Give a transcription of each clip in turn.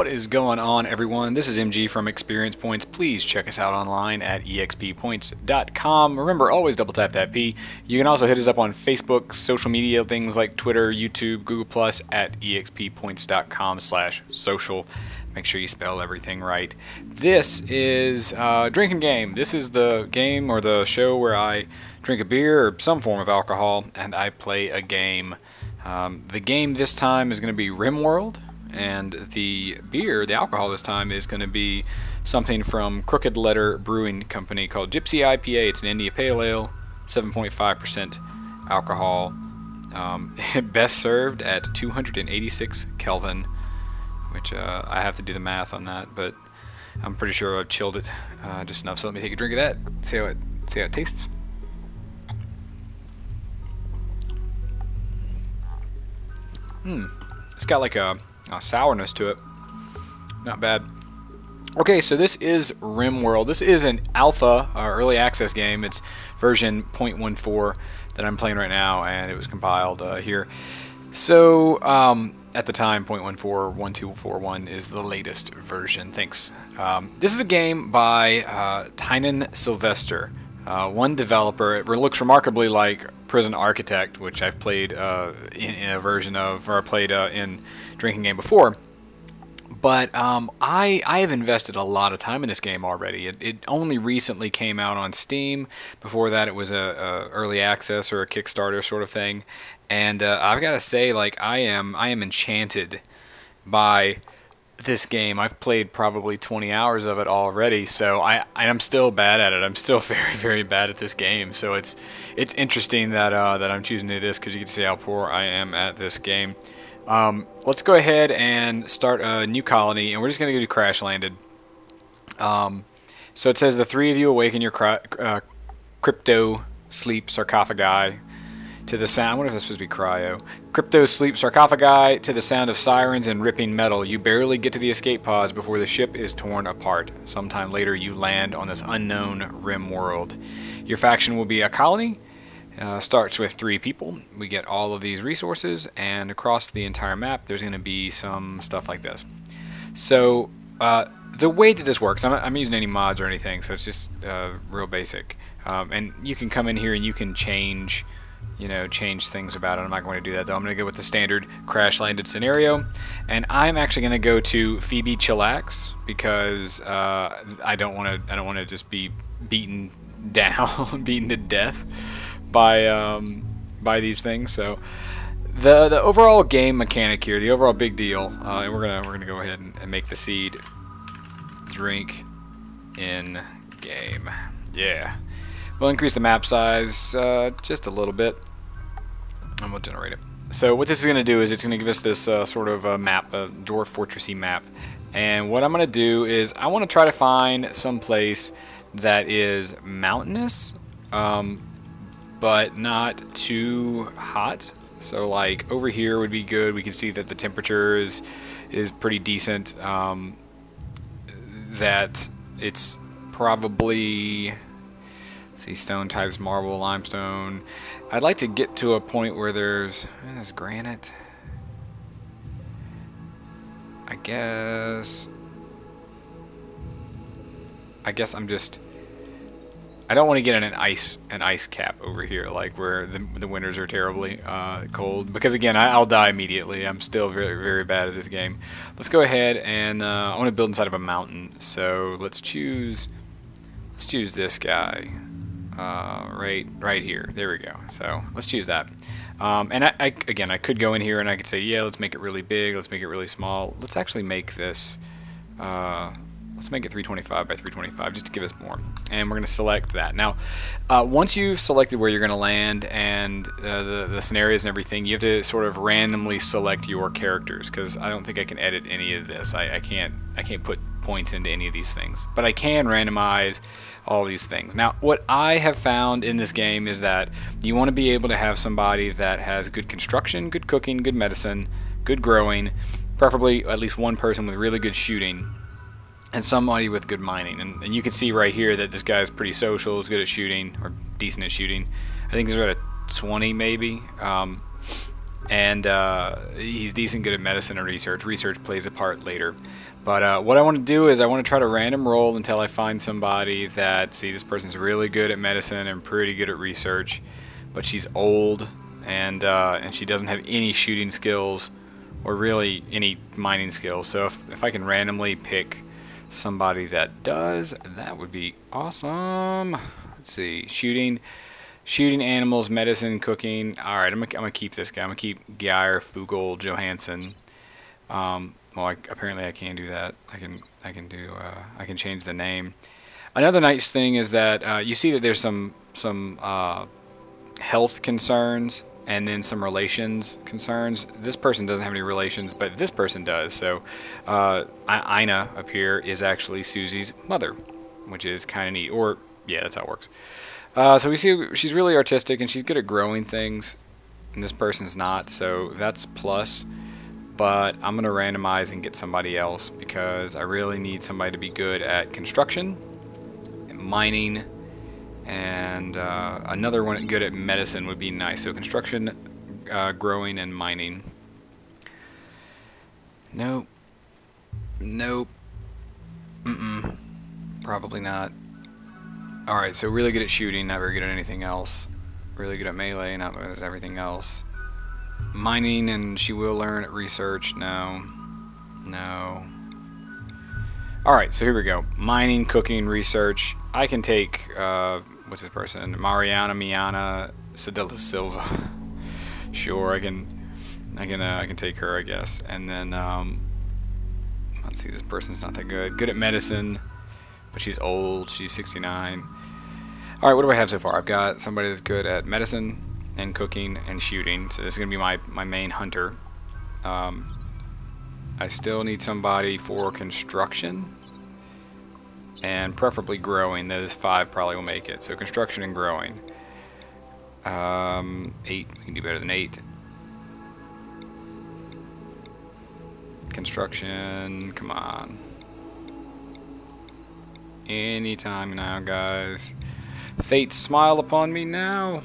What is going on, everyone? This is MG from Experience Points. Please check us out online at exppoints.com. Remember, always double tap that P. You can also hit us up on Facebook, social media, things like Twitter, YouTube, Google+, at exppoints.com/social. Make sure you spell everything right. This is a drinking game. This is the game or the show where I drink a beer or some form of alcohol and I play a game. The game this time is going to be RimWorld. And the beer, the alcohol this time, is going to be something from Crooked Letter Brewing Company called Gypsy IPA. It's an India Pale Ale, 7.5% alcohol. Best served at 286 Kelvin, which I have to do the math on that, but I'm pretty sure I've chilled it just enough. So let me take a drink of that, see how it tastes. It's got like a sourness to it. Not bad. Okay, so this is RimWorld. This is an alpha, or early access game. It's version 0.14 that I'm playing right now, and it was compiled here. So, at the time, 0.14.1241 is the latest version. Thanks. This is a game by Tynan Sylvester, one developer. It looks remarkably like Prison Architect, which I've played in a version of, or I played in drinking game before. But I have invested a lot of time in this game already. It only recently came out on Steam. Before that, it was a early access or a Kickstarter sort of thing. And I've got to say, like, I am enchanted by this game. I've played probably 20 hours of it already, so I'm still bad at it. I'm still very, very bad at this game. So it's interesting that that I'm choosing to do this, because you can see how poor I am at this game. Let's go ahead and start a new colony, and we're just going to go to Crash Landed. So it says the three of you awaken your crypto sleep sarcophagi to the sound. I wonder if that's supposed to be cryo. Crypto sleep sarcophagi to the sound of sirens and ripping metal. You barely get to the escape pods before the ship is torn apart. Sometime later, you land on this unknown rim world. Your faction will be a colony. Starts with 3 people. We get all of these resources, and across the entire map, there's going to be some stuff like this. So the way that this works, I'm not using any mods or anything, so it's just real basic. And you can come in here and you can change things about it. I'm not going to do that though. I'm going to go with the standard crash landed scenario, and I'm actually going to go to Phoebe Chillax because I don't want to just be beaten down, beaten to death by these things. So the overall game mechanic here, the overall big deal, and we're gonna go ahead and make the seed drink in game. Yeah. We'll increase the map size just a little bit, and we'll generate it. So what this is going to do is it's going to give us this sort of map, a dwarf fortressy map. And what I'm going to do is I want to try to find some place that is mountainous, but not too hot. So like over here would be good. We can see that the temperature is pretty decent. That it's probably, see, stone types, marble, limestone. I'd like to get to a point where there's granite. I guess I don't want to get an ice cap over here, like where the winters are terribly cold, because again I'll die immediately. I'm still very, very bad at this game. Let's go ahead and I want to build inside of a mountain. So let's choose this guy. Right here. There we go. So let's choose that. And I could go in here and I could say, yeah, let's make it really big. Let's make it really small. Let's actually make this. Let's make it 325 by 325 just to give us more. And we're going to select that. Now, once you've selected where you're going to land and the scenarios and everything, you have to sort of randomly select your characters, because I don't think I can edit any of this. I can't put points into any of these things, but I can randomize all these things. Now, what I have found in this game is that you want to be able to have somebody that has good construction, good cooking, good medicine, good growing, preferably at least one person with really good shooting, and somebody with good mining. And you can see right here that this guy's pretty social, is good at shooting, or decent at shooting. I think he's at a 20 maybe. And he's decent good at medicine and research. Research plays a part later. But what I want to do is I want to try to random roll until I find somebody that, see, this person's really good at medicine and pretty good at research, but she's old and she doesn't have any shooting skills or really any mining skills. So if I can randomly pick somebody that does, that would be awesome. Let's see, shooting, animals, medicine, cooking. All right, I'm gonna keep this guy. I'm gonna keep Geir Fugel Johansson. Well, apparently I can do that. I can change the name. Another nice thing is that you see that there's some health concerns and then some relations concerns. This person doesn't have any relations, but this person does. So Ina up here is actually Susie's mother, which is kind of neat. Or yeah, that's how it works. So we see she's really artistic and she's good at growing things, and this person's not. So that's plus. But I'm going to randomize and get somebody else because I really need somebody to be good at construction, and mining, and another one good at medicine would be nice. So construction, growing, and mining. Nope. Nope. Probably not. Alright, so really good at shooting, not very good at anything else. Really good at melee, not good at everything else. Mining, and she will learn at research. No. No. Alright, so here we go. Mining, cooking, research. I can take, what's this person? Miana Sedela Silva. Sure, I can take her, I guess. And then, let's see, this person's not that good. Good at medicine, but she's old. She's 69. Alright, what do I have so far? I've got somebody that's good at medicine and cooking and shooting, so this is going to be my main hunter. I still need somebody for construction and preferably growing, though this 5 probably will make it. So construction and growing. 8, we can do better than 8. Construction, come on. Anytime now, guys. Fate, smile upon me now.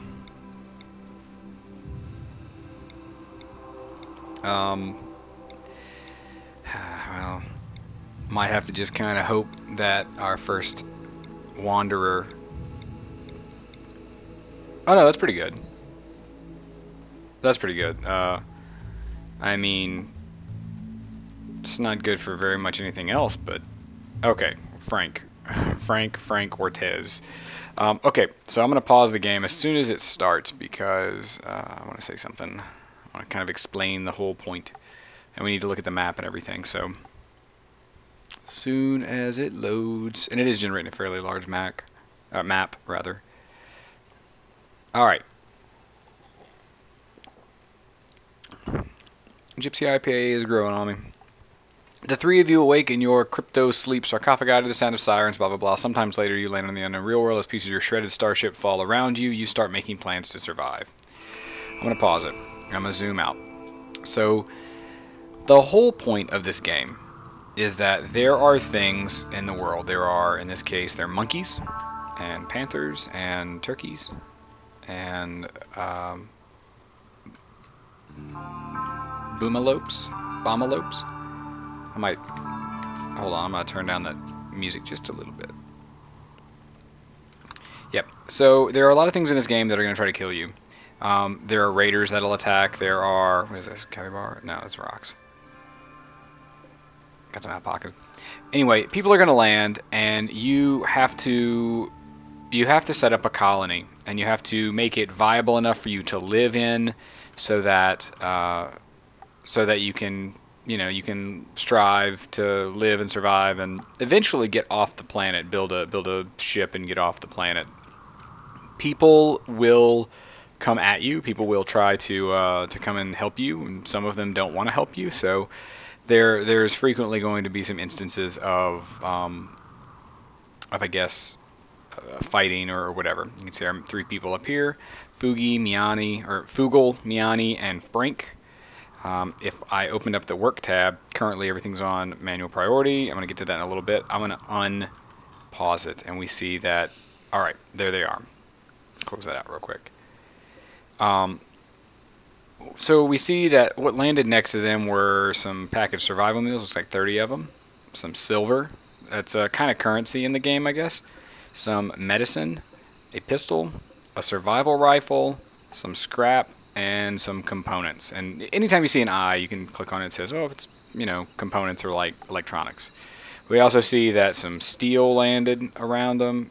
Well, might have to just kind of hope that our first wanderer... Oh no, that's pretty good. That's pretty good. I mean, it's not good for very much anything else, but... Okay, Frank Ortez. Okay, so I'm going to pause the game as soon as it starts because I want to say something. I want to kind of explain the whole point, and we need to look at the map and everything. So as soon as it loads, and it is generating a fairly large map rather. All right. Gypsy IPA is growing on me. The 3 of you awake in your crypto sleep sarcophagi to the sound of sirens, blah blah blah. Sometimes later you land on the unknown real world. As pieces of your shredded starship fall around you, you start making plans to survive. I'm going to pause it. I'm going to zoom out. So the whole point of this game is that there are things in the world. There are, in this case, there are monkeys and panthers and turkeys and boomalopes. I might, hold on, I'm going to turn down that music just a little bit. Yep, so there are a lot of things in this game that are going to try to kill you. There are raiders that'll attack. There are, what is this, capybara? No, it's rocks. Got some out of pocket. Anyway, people are going to land, and you have to set up a colony, and you have to make it viable enough for you to live in, so that you can, you can strive to live and survive, and eventually get off the planet, build a ship, and get off the planet. People will come at you. People will try to come and help you, and some of them don't want to help you. So there's frequently going to be some instances of I guess fighting or whatever. You can see there are 3 people up here: Fugel, Miani, and Frank. If I opened up the work tab, currently everything's on manual priority. I'm going to get to that in a little bit. I'm going to unpause it, and we see that. All right, there they are. Close that out real quick. So we see that what landed next to them were some packaged survival meals. Looks like 30 of them. some silver. That's a kind of currency in the game, I guess. Some medicine, a pistol, a survival rifle, some scrap, and some components. And anytime you see an eye, you can click on it. It says, oh, it's, you know, components are like electronics. We also see that some steel landed around them,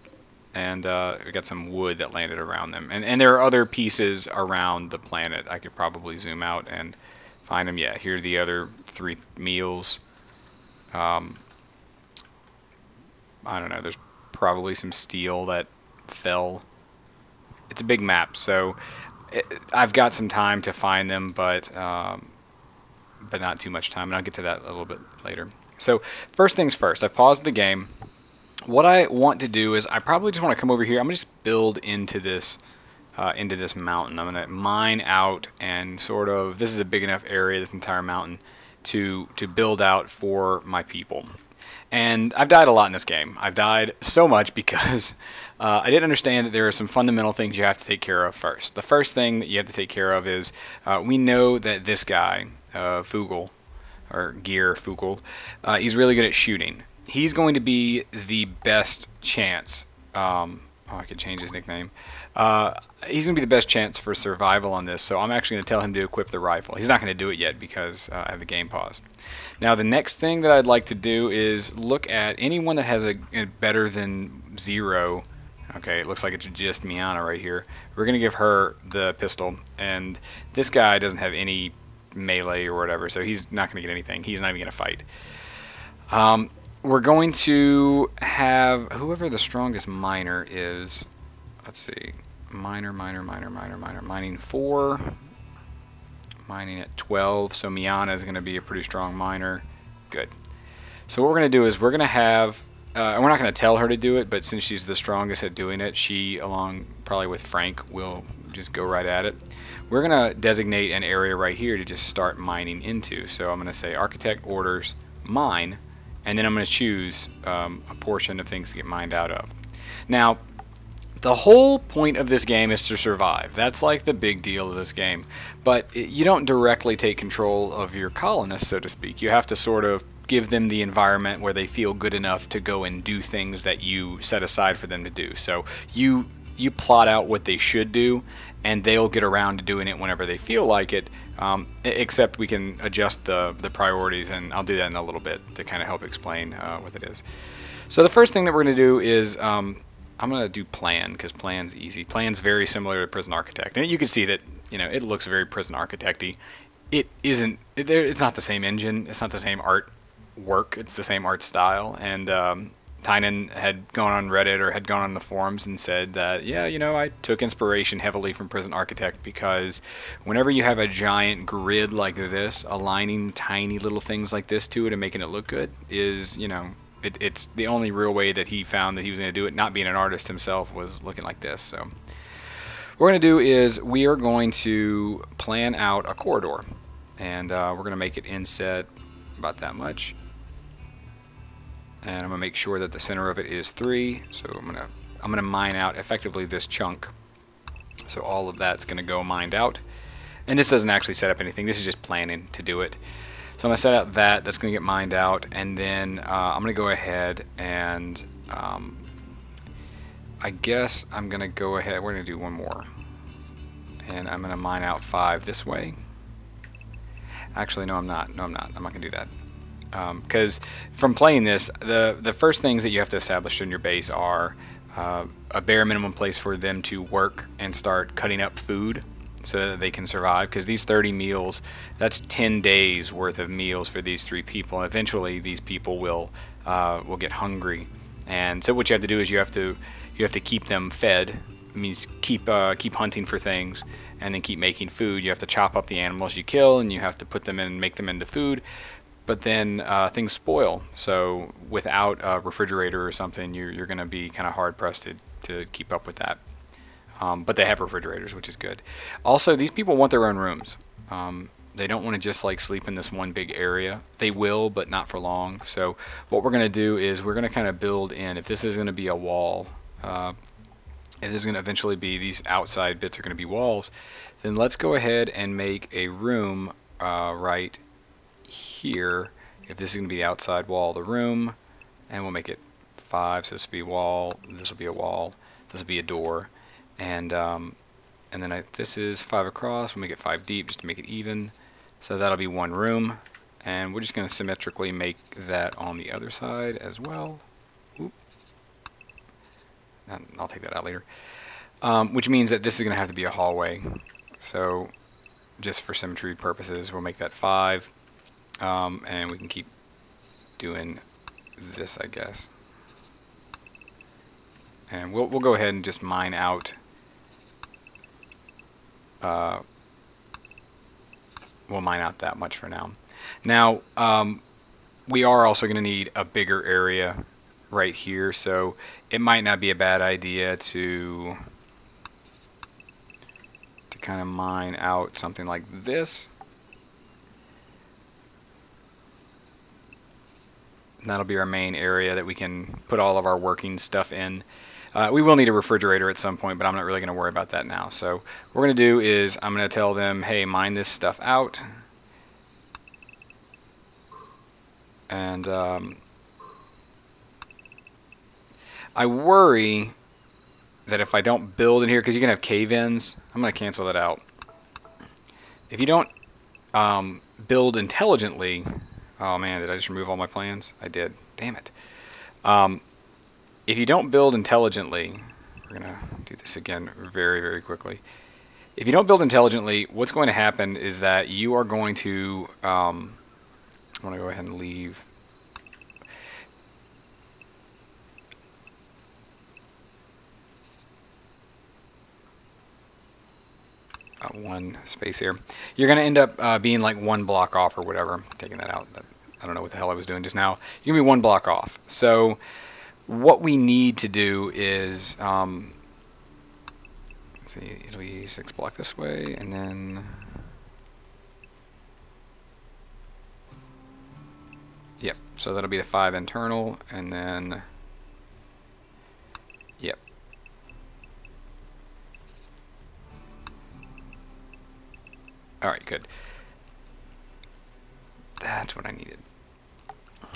and we got some wood that landed around them. And there are other pieces around the planet. I could probably zoom out and find them. Yeah, here are the other 3 meals. I don't know, there's probably some steel that fell. It's a big map, so I've got some time to find them, but not too much time, and I'll get to that a little bit later. So first things first, I paused the game. What I want to do is I probably just want to come over here. I'm going to just build into this mountain. I'm going to mine out and sort of, this is a big enough area, this entire mountain, to build out for my people. And I've died a lot in this game. I've died so much because I didn't understand that there are some fundamental things you have to take care of first. The first thing that you have to take care of is we know that this guy, Fugel, or Gear Fugel, he's really good at shooting. He's going to be the best chance. Oh, I could change his nickname. He's going to be the best chance for survival on this, so I'm actually going to tell him to equip the rifle. He's not going to do it yet because I have the game paused. Now, the next thing that I'd like to do is look at anyone that has a better than 0. Okay, it looks like it's just Miana right here. We're going to give her the pistol, and this guy doesn't have any melee or whatever, so he's not going to get anything. He's not even going to fight. We're going to have whoever the strongest miner is. Let's see. Miner, mining 4, mining at 12, so Miana is going to be a pretty strong miner. Good. So what we're going to do is we're going to have, we're not going to tell her to do it, but since she's the strongest at doing it, she, along probably with Frank, will just go right at it. We're going to designate an area right here to just start mining into. So I'm going to say architect orders mine, and then I'm going to choose a portion of things to get mined out of. Now, the whole point of this game is to survive. That's like the big deal of this game. But you don't directly take control of your colonists, so to speak. You have to sort of give them the environment where they feel good enough to go and do things that you set aside for them to do. So you plot out what they should do, and they'll get around to doing it whenever they feel like it, except we can adjust the priorities, and I'll do that in a little bit to kind of help explain what it is. So the first thing that we're going to do is I'm going to do plan, because plan's easy. Plan's very similar to Prison Architect, and you can see that, you know, it looks very Prison Architect-y. It isn't. It's not the same engine. It's not the same art work. It's the same art style. And Tynan had gone on Reddit or had gone on the forums and said that, yeah, you know, I took inspiration heavily from Prison Architect because whenever you have a giant grid like this, aligning tiny little things like this to it and making it look good is, you know, it's the only real way that he found that he was going to do it, not being an artist himself, was looking like this. So what we're going to do is we are going to plan out a corridor, and we're going to make it inset about that much. And I'm going to make sure that the center of it is 3. So I'm going to mine out effectively this chunk. So all of that's going to go mined out. And this doesn't actually set up anything. This is just planning to do it. So I'm going to set out that's going to get mined out, and then I'm going to go ahead and I guess I'm going to go ahead, we're going to do one more. And I'm going to mine out 5 this way. Actually, no, I'm not. No, I'm not. I'm not going to do that. Because from playing this, the first things that you have to establish in your base are a bare minimum place for them to work and start cutting up food so that they can survive, because these 30 meals, that's 10 days worth of meals for these 3 people, and eventually these people will get hungry. And so what you have to do is you have to keep them fed. It means keep hunting for things, and then keep making food. You have to chop up the animals you kill, and you have to put them in, make them into food. But then things spoil, so without a refrigerator or something, you're going to be kind of hard pressed to keep up with that. But they have refrigerators, which is good. Also, these people want their own rooms. They don't want to just like sleep in this one big area. They will, but not for long. So what we're going to do is we're going to kind of build in. If this is going to be a wall, if this is going to eventually be, these outside bits are going to be walls, then let's go ahead and make a room right here. if this is going to be the outside wall of the room, and we'll make it 5, so this will be a wall, this will be a wall, this will be a door, and then this is 5 across, we'll make it 5 deep just to make it even, so that'll be one room, and we're just going to symmetrically make that on the other side as well. Oop. I'll take that out later. Which means that this is going to have to be a hallway, so just for symmetry purposes we'll make that 5, and we can keep doing this, I guess. And we'll go ahead and just mine out. We'll mine out that much for now. Now, we are also going to need a bigger area right here, so it might not be a bad idea to kind of mine out something like this. And that'll be our main area that we can put all of our working stuff in. We will need a refrigerator at some point, but I'm not really going to worry about that now. So what we're going to do is I'm going to tell them, hey, mine this stuff out. And I worry that if I don't build in here, because you can have cave-ins, I'm going to cancel that out. If you don't build intelligently, oh man, did I just remove all my plans? I did. Damn it. If you don't build intelligently, we're going to do this again very, very quickly. If you don't build intelligently, what's going to happen is that you are going to, I'm going to go ahead and leave. One space here. You're going to end up being like 1 block off or whatever. I'm taking that out. I don't know what the hell I was doing just now. You're going to be 1 block off. So what we need to do is, let's see, it'll be 6 block this way, and then, yep, so that'll be the 5 internal, and then, yep. Alright, good. That's what I needed.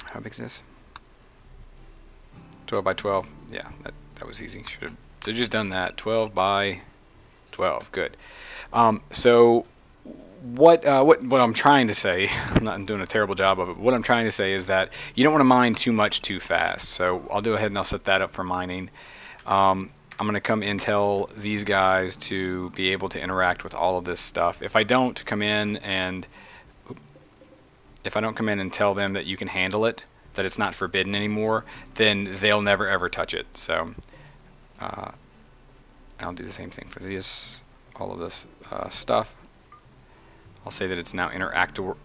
How big is this? 12 by 12. Yeah, that was easy. Should have just done that. 12 by 12. Good. So what I'm trying to say, I'm not doing a terrible job of it, but what I'm trying to say is that you don't want to mine too much too fast. So I'll go ahead and I'll set that up for mining. I'm going to come and tell these guys to be able to interact with all of this stuff. If I don't come in and tell them that you can handle it, that it's not forbidden anymore, then they'll never ever touch it. So I'll do the same thing for this, all of this stuff. I'll say that it's now interactable.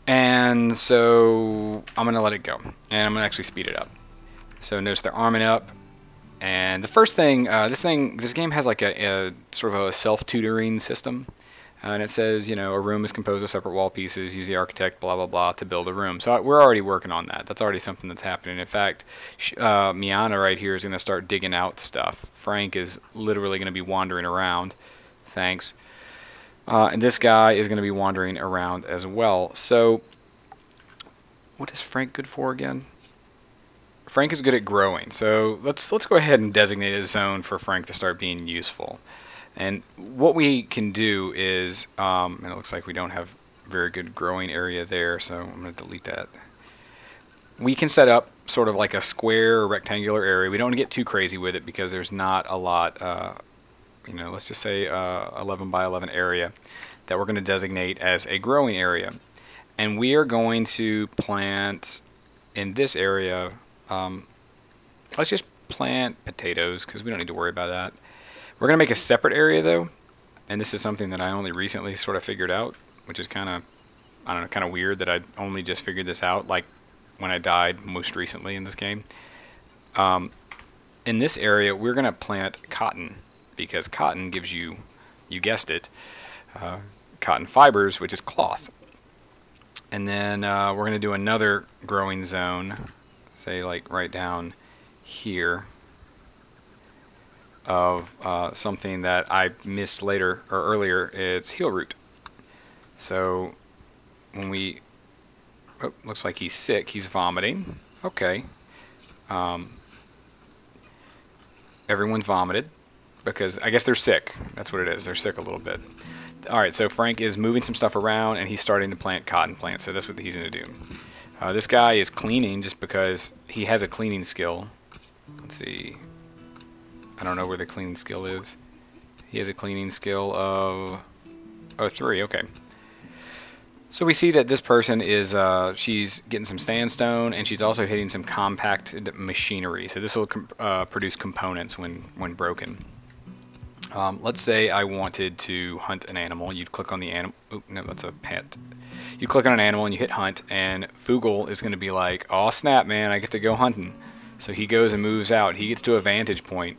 And so I'm going to let it go, and I'm going to actually speed it up. So notice they're arming up, and the first thing, this game has like a sort of a self-tutoring system, and it says, you know, a room is composed of separate wall pieces, use the architect, blah, blah, blah, to build a room. So we're already working on that. That's already something that's happening. In fact, Miana right here is going to start digging out stuff. Frank is literally going to be wandering around. Thanks. And this guy is going to be wandering around as well. So, what is Frank good for again? Frank is good at growing. So let's go ahead and designate a zone for Frank to start being useful. And what we can do is, and it looks like we don't have very good growing area there, so I'm going to delete that. We can set up sort of like a square or rectangular area. We don't want to get too crazy with it because there's not a lot. You know, let's just say 11 by 11 area that we're going to designate as a growing area. And we are going to plant in this area, let's just plant potatoes because we don't need to worry about that. We're going to make a separate area though, and this is something that I only recently sort of figured out, which is kind of, I don't know, kind of weird that I only just figured this out, like when I died most recently in this game. In this area, we're going to plant cotton, because cotton gives you, you guessed it, cotton fibers, which is cloth. And then we're going to do another growing zone, say like right down here, of something that I missed later or earlier. It's heel root. So when we, oh, looks like he's sick. He's vomiting. Okay. Everyone vomited because I guess they're sick. That's what it is. They're sick a little bit. Alright, so Frank is moving some stuff around and he's starting to plant cotton plants. So that's what he's going to do. This guy is cleaning just because he has a cleaning skill. Let's see. I don't know where the cleaning skill is. He has a cleaning skill of 3. Okay. So we see that this person is, she's getting some sandstone and she's also hitting some compacted machinery. So this will produce components when broken. Let's say I wanted to hunt an animal. You'd click on the animal. Oh, no, that's a pet. You click on an animal and you hit hunt, and Fugel is going to be like, "Oh snap, man! I get to go hunting." So he goes and moves out. He gets to a vantage point,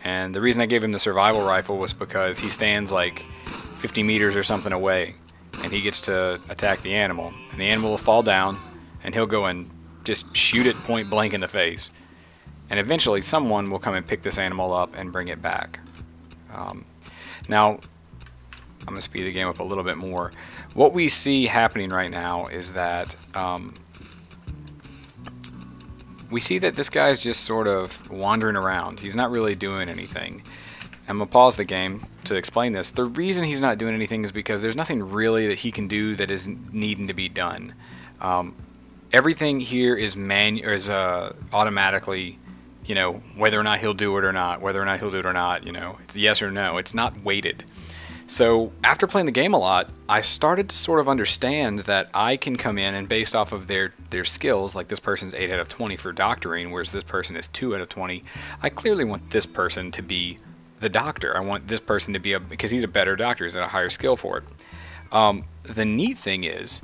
and the reason I gave him the survival rifle was because he stands like 50 meters or something away, and he gets to attack the animal, and the animal will fall down, and he'll go and just shoot it point blank in the face, and eventually someone will come and pick this animal up and bring it back. Now, I'm going to speed the game up a little bit more. What we see happening right now is that we see that this guy's just sort of wandering around. He's not really doing anything. I'm going to pause the game to explain this. The reason he's not doing anything is because there's nothing really that he can do that is needing to be done. Everything here is automatically, you know, whether or not he'll do it or not, you know, it's yes or no. It's not weighted. So after playing the game a lot, I started to sort of understand that I can come in and based off of their skills, like this person's 8 out of 20 for doctoring, whereas this person is 2 out of 20, I clearly want this person to be the doctor. I want this person to be because he's a better doctor, he's at a higher skill for it. The neat thing is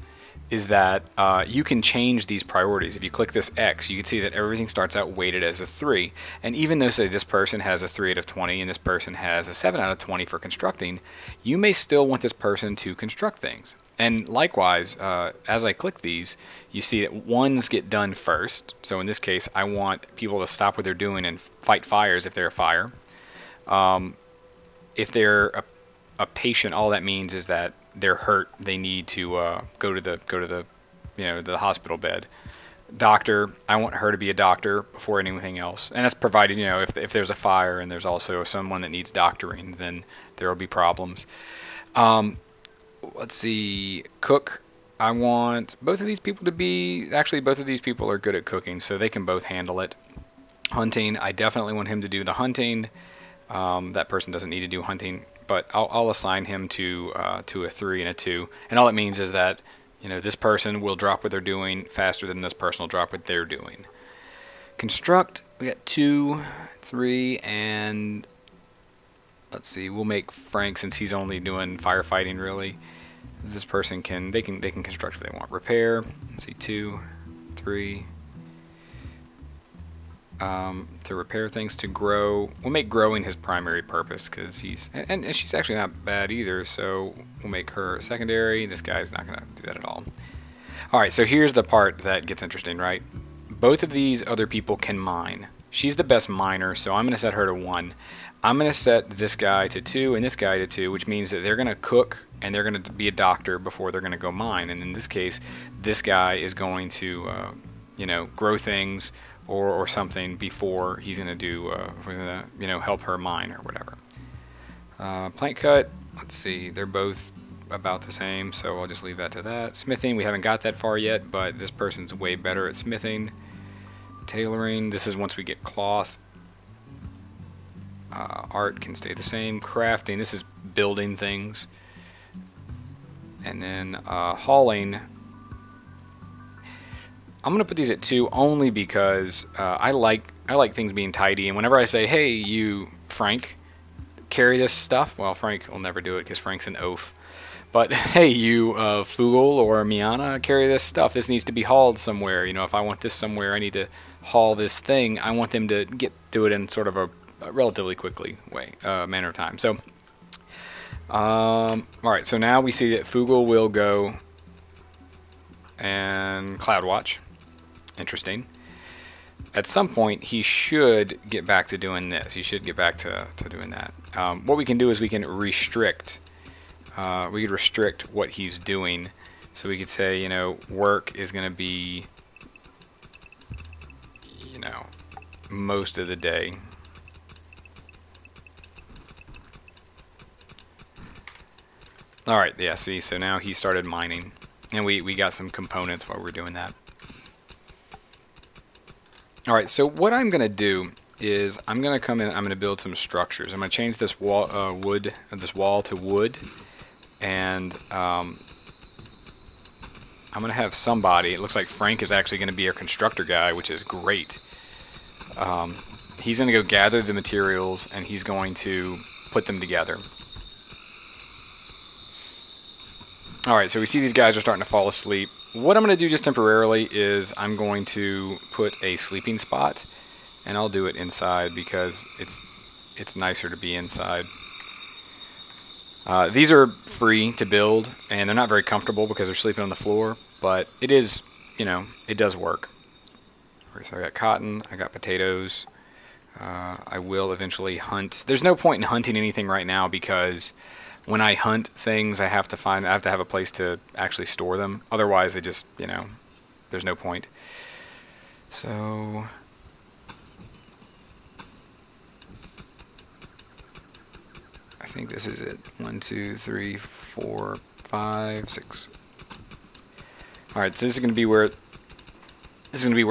that you can change these priorities. If you click this X, you can see that everything starts out weighted as a 3. And even though, say, this person has a 3 out of 20 and this person has a 7 out of 20 for constructing, you may still want this person to construct things. And likewise, as I click these, you see that ones get done first. So in this case, I want people to stop what they're doing and fight fires if they're a fire. If they're a patient, all that means is that they're hurt. They need to go to the you know, the hospital bed. Doctor, I want her to be a doctor before anything else, and that's provided, you know, if there's a fire and there's also someone that needs doctoring, then there will be problems. Let's see, cook. I want both of these people to be, actually both of these people are good at cooking, so they can both handle it. Hunting, I definitely want him to do the hunting. That person doesn't need to do hunting, but I'll assign him to a 3 and a 2, and all it means is that, you know, this person will drop what they're doing faster than this person will drop what they're doing. Construct, we got 2, 3, and let's see, we'll make Frank, since he's only doing firefighting really. This person can construct if they want. Repair, let's see, 2, 3. To repair things, to grow. We'll make growing his primary purpose because he's, and she's actually not bad either, so we'll make her secondary. This guy's not going to do that at all. Alright, so here's the part that gets interesting, right? Both of these other people can mine. She's the best miner, so I'm going to set her to 1. I'm going to set this guy to 2 and this guy to 2, which means that they're going to cook and they're going to be a doctor before they're going to go mine. And in this case, this guy is going to, you know, grow things or something before he's going to do, you know, help her mine or whatever. Plant cut, let's see, they're both about the same, so I'll just leave that to that. Smithing, we haven't got that far yet, but this person's way better at smithing. Tailoring, this is once we get cloth. Art can stay the same. Crafting, this is building things. And then hauling, I'm going to put these at 2 only because I like things being tidy, and whenever I say, hey, you, Frank, carry this stuff, well, Frank will never do it because Frank's an oaf. But, hey, you, Fugel or Miana, carry this stuff. This needs to be hauled somewhere. You know, if I want this somewhere, I need to haul this thing. I want them to do it in sort of a relatively quickly way, manner of time. So, alright, so now we see that Fugel will go and cloud watch. Interesting. At some point, he should get back to doing this. He should get back to doing that. What we can do is we can restrict we could restrict what he's doing. So we could say, you know, work is going to be, you know, most of the day. Alright, yeah, see, so now he started mining. And we got some components while we were doing that. Alright, so what I'm going to do is I'm going to come in, I'm going to build some structures. I'm going to change this wall, this wall to wood. And I'm going to have somebody, it looks like Frank is actually going to be our constructor guy, which is great. He's going to go gather the materials and he's going to put them together. Alright, so we see these guys are starting to fall asleep. What I'm going to do just temporarily is I'm going to put a sleeping spot, and I'll do it inside because it's nicer to be inside. These are free to build, and they're not very comfortable because they're sleeping on the floor, but it is, you know, it does work. Okay, so I got cotton, I got potatoes. I will eventually hunt. There's no point in hunting anything right now because when I hunt things, I have to have a place to actually store them. Otherwise, they just, you know, there's no point. So I think this is it. 1, 2, 3, 4, 5, 6. All right, so this is going to be where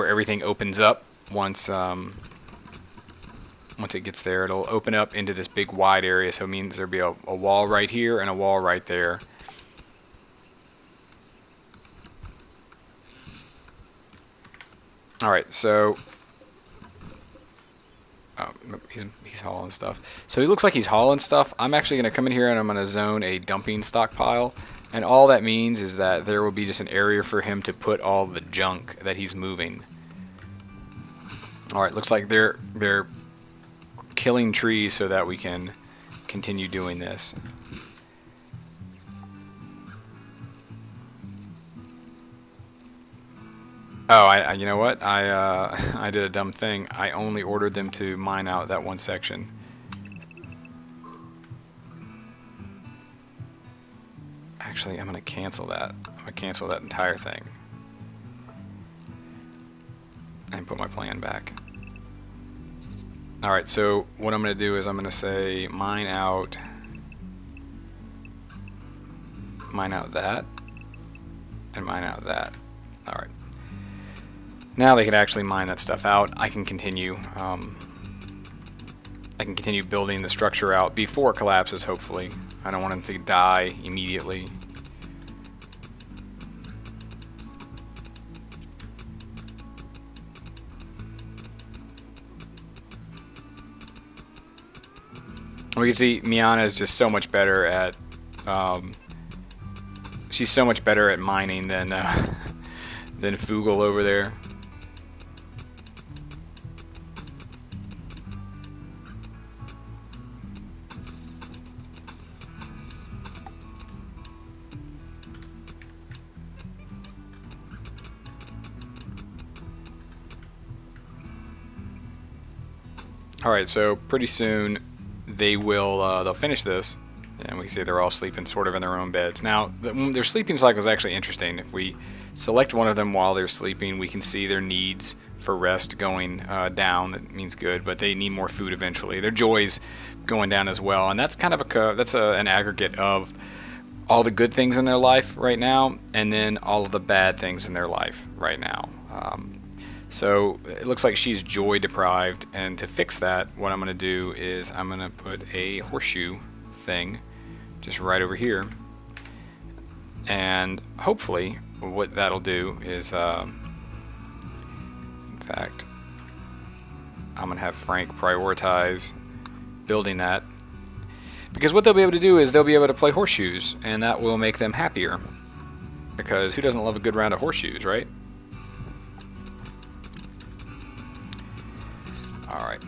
everything opens up once it gets there. It'll open up into this big wide area, so it means there'll be a wall right here and a wall right there. Alright, so he's hauling stuff. So he looks like he's hauling stuff. I'm actually going to come in here and I'm going to zone a dumping stockpile, and all that means is that there will be just an area for him to put all the junk that he's moving. Alright, looks like they're killing trees so that we can continue doing this. Oh, you know what? I did a dumb thing. I only ordered them to mine out that one section. Actually, I'm gonna cancel that. I'm gonna cancel that entire thing and put my plan back. Alright, so what I'm going to do is I'm going to say mine out that, and mine out that. Alright. Now they can actually mine that stuff out. I can continue building the structure out before it collapses, hopefully. I don't want them to die immediately. We can see Miana is just so much better at she's so much better at mining than Fugel over there. Alright, so pretty soon they'll finish this, and we can see they're all sleeping sort of in their own beds. Now, their sleeping cycle is actually interesting. If we select one of them while they're sleeping, we can see their needs for rest going down. That means good, but they need more food eventually. Their joy's going down as well, and that's kind of an aggregate of all the good things in their life right now, and then all of the bad things in their life right now. So it looks like she's joy deprived, and to fix that, what I'm going to do is I'm going to put a horseshoe thing just right over here, and hopefully what that'll do is in fact I'm going to have Frank prioritize building that, because what they'll be able to do is they'll be able to play horseshoes, and that will make them happier, because who doesn't love a good round of horseshoes, right? Alright.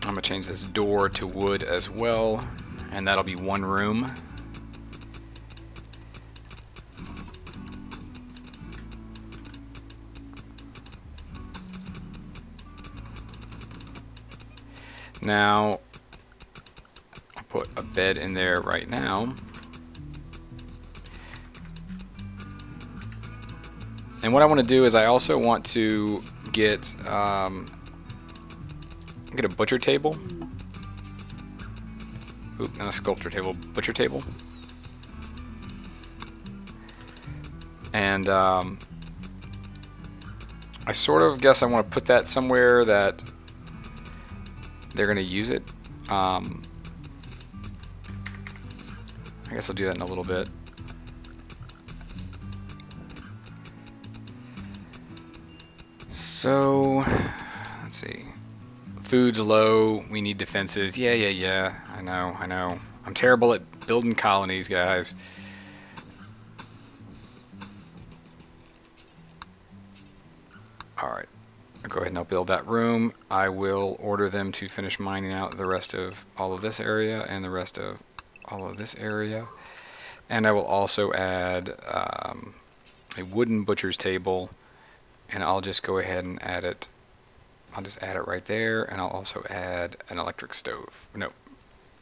I'm going to change this door to wood as well, and that'll be one room. Now, put a bed in there right now. And what I want to do is I also want to get a butcher table. Oop, not a sculpture table, butcher table. And I sort of guess I want to put that somewhere that they're going to use it. I guess I'll do that in a little bit. So, let's see. Food's low. We need defenses. Yeah. I know. I'm terrible at building colonies, guys. Alright. I'll go ahead and I'll build that room. I will order them to finish mining out the rest of all of this area and the rest of all of this area. And I will also add a wooden butcher's table. And I'll just go ahead and add it. I'll just add it right there, and I'll also add an electric stove. No,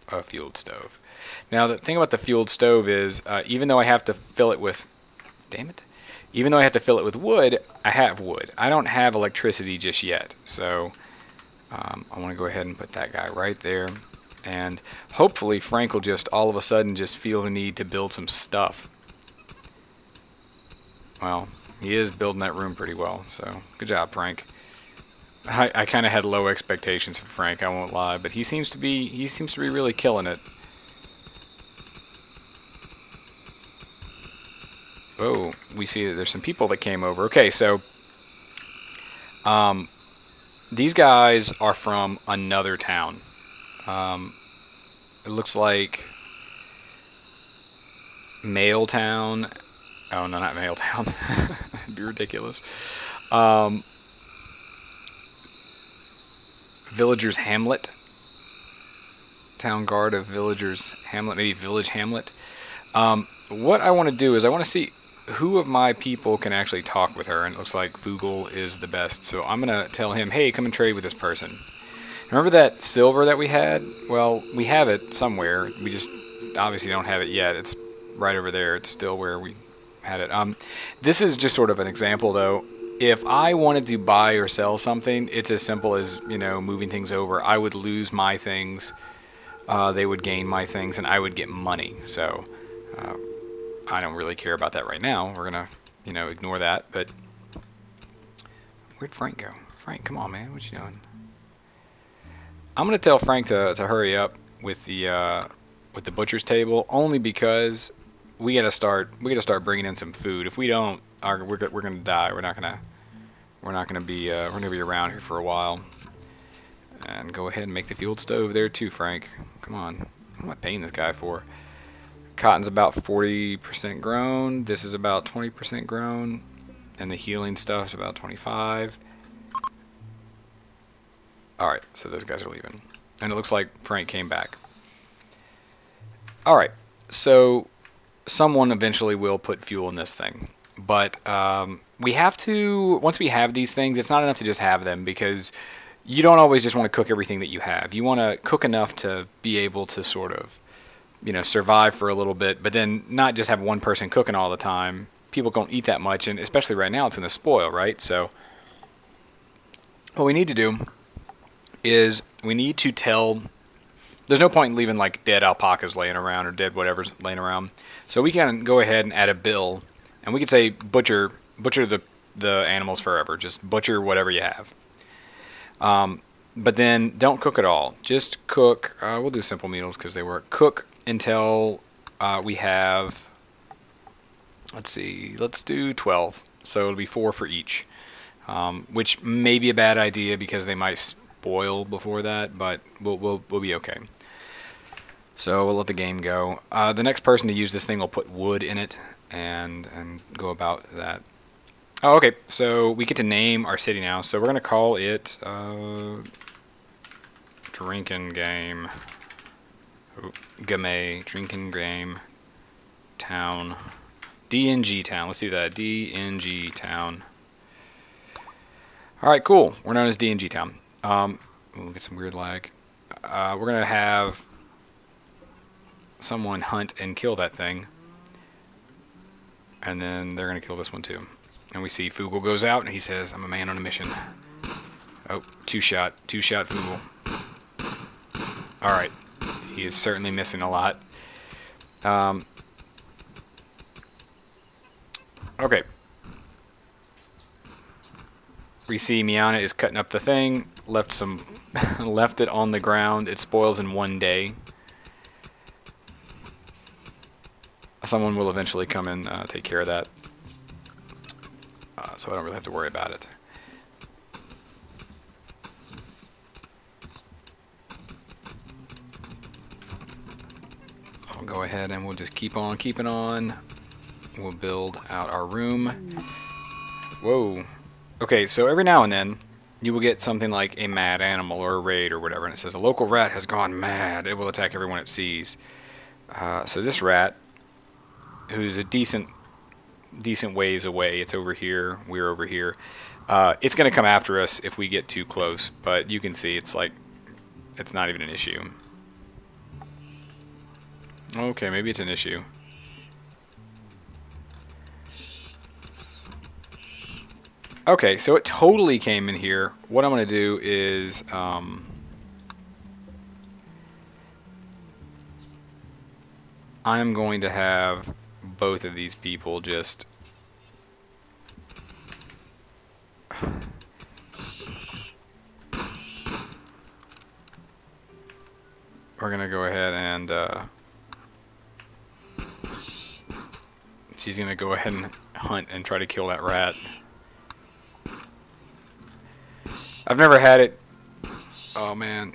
a fueled stove. Now the thing about the fueled stove is, even though I have to fill it with, even though I have to fill it with wood, I have wood. I don't have electricity just yet, so I want to go ahead and put that guy right there. And hopefully Frank will just all of a sudden just feel the need to build some stuff. Well, he is building that room pretty well, so good job, Frank. I kind of had low expectations for Frank, I won't lie, but he seems to be really killing it. Oh, we see that there's some people that came over. Okay, so these guys are from another town. It looks like Mailtown. Oh, no, not Mailtown. That'd be ridiculous. Villagers Hamlet. Town Guard of Villagers Hamlet. Maybe Village Hamlet. What I want to do is I want to see who of my people can actually talk with her. And it looks like Vogel is the best. So I'm going to tell him, hey, come and trade with this person. Remember that silver that we had? Well, we have it somewhere. We just obviously don't have it yet. It's right over there. It's still where we had it. This is just sort of an example, though. If I wanted to buy or sell something, it's as simple as, you know, moving things over. I would lose my things, they would gain my things, and I would get money. So I don't really care about that right now. We're gonna, you know, ignore that. But where'd Frank go? Frank, come on, man. What you doing? I'm gonna tell Frank to hurry up with the butcher's table, only because we gotta start bringing in some food. If we don't, we're gonna die. We're not gonna be around here for a while. And go ahead and make the fueled stove there too, Frank. Come on. What am I paying this guy for? Cotton's about 40% grown. This is about 20% grown, and the healing stuff's about 25. All right, so those guys are leaving, and it looks like Frank came back. All right, so someone eventually will put fuel in this thing. But we have to, once we have these things, it's not enough to just have them, because you don't always just want to cook everything that you have. You want to cook enough to be able to sort of, you know, survive for a little bit, but then not just have one person cooking all the time. People don't eat that much, and especially right now, it's going to spoil, right? So what we need to do is we need to tell, there's no point in leaving like dead alpacas laying around or dead whatever's laying around. So we can go ahead and add a bill. And we could say butcher the animals forever. Just butcher whatever you have. But then don't cook at all. Just cook. We'll do simple meals because they work. Cook until we have. Let's see. Let's do 12. So it'll be 4 for each. Which may be a bad idea because they might spoil before that, but we'll be okay. So we'll let the game go. The next person to use this thing will put wood in it. And go about that. Oh, okay, so we get to name our city now. So we're going to call it Drinking Game. Game. Drinking Game. Town. DNG Town. Let's do that. DNG Town. Alright, cool. We're known as DNG Town. We'll get some weird lag. We're going to have someone hunt and kill that thing. And then they're going to kill this one too. And we see Fugel goes out and he says, I'm a man on a mission. Oh, two-shot Fugel. Alright, he is certainly missing a lot. Okay. We see Miana is cutting up the thing, left it on the ground. It spoils in 1 day. Someone will eventually come and take care of that. So I don't really have to worry about it. I'll go ahead and we'll just keep on keeping on. We'll build out our room. Whoa. Okay, so every now and then you will get something like a mad animal or a raid or whatever, and it says a local rat has gone mad. It will attack everyone it sees. So this rat, who's a decent ways away, it's over here, we're over here. It's going to come after us if we get too close, but you can see it's like, it's not even an issue. Okay, maybe it's an issue. Okay, so it totally came in here. What I'm going to do is I'm going to have both of these people just we're going to go ahead and she's going to go ahead and hunt and try to kill that rat. I've never had it. Oh man.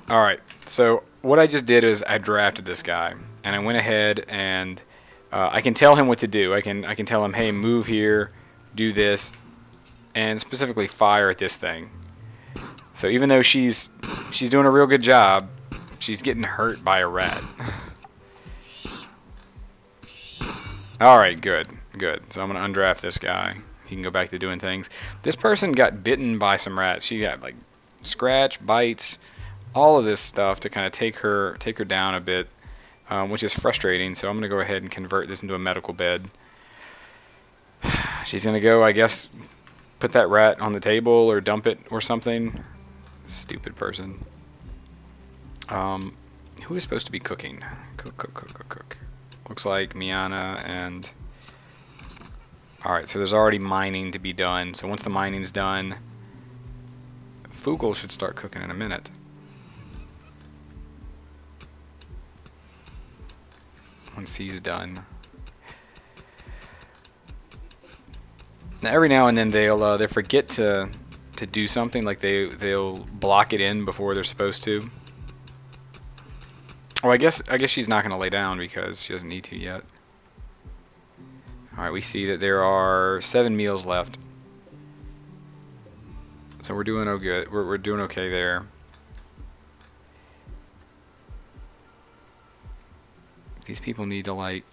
Alright, so what I just did is I drafted this guy, and I went ahead and I can tell him what to do. I can tell him, hey, move here, do this, and specifically fire at this thing. So even though she's doing a real good job, she's getting hurt by a rat. Alright, good. So I'm going to undraft this guy. He can go back to doing things. This person got bitten by some rats. She got like scratch, bites, all of this stuff to kind of take her down a bit, which is frustrating. So I'm going to go ahead and convert this into a medical bed. She's going to go, I guess, put that rat on the table or dump it or something. Stupid person. Who is supposed to be cooking? Cook. Looks like Miana and... Alright, so there's already mining to be done. So once the mining's done, Fugel should start cooking in a minute. Once he's done. Now every now and then they'll forget to do something, like they'll block it in before they're supposed to. Oh, I guess she's not going to lay down because she doesn't need to yet. Alright, we see that there are 7 meals left. So we're doing good. We're doing okay there. These people need to like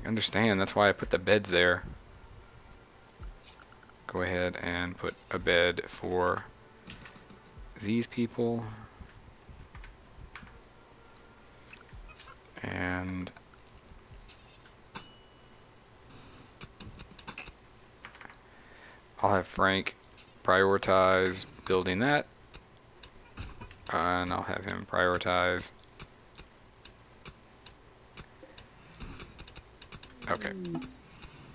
understand. That's why I put the beds there. Go ahead and put a bed for these people. And I'll have Frank prioritize building that, and I'll have him prioritize. Okay.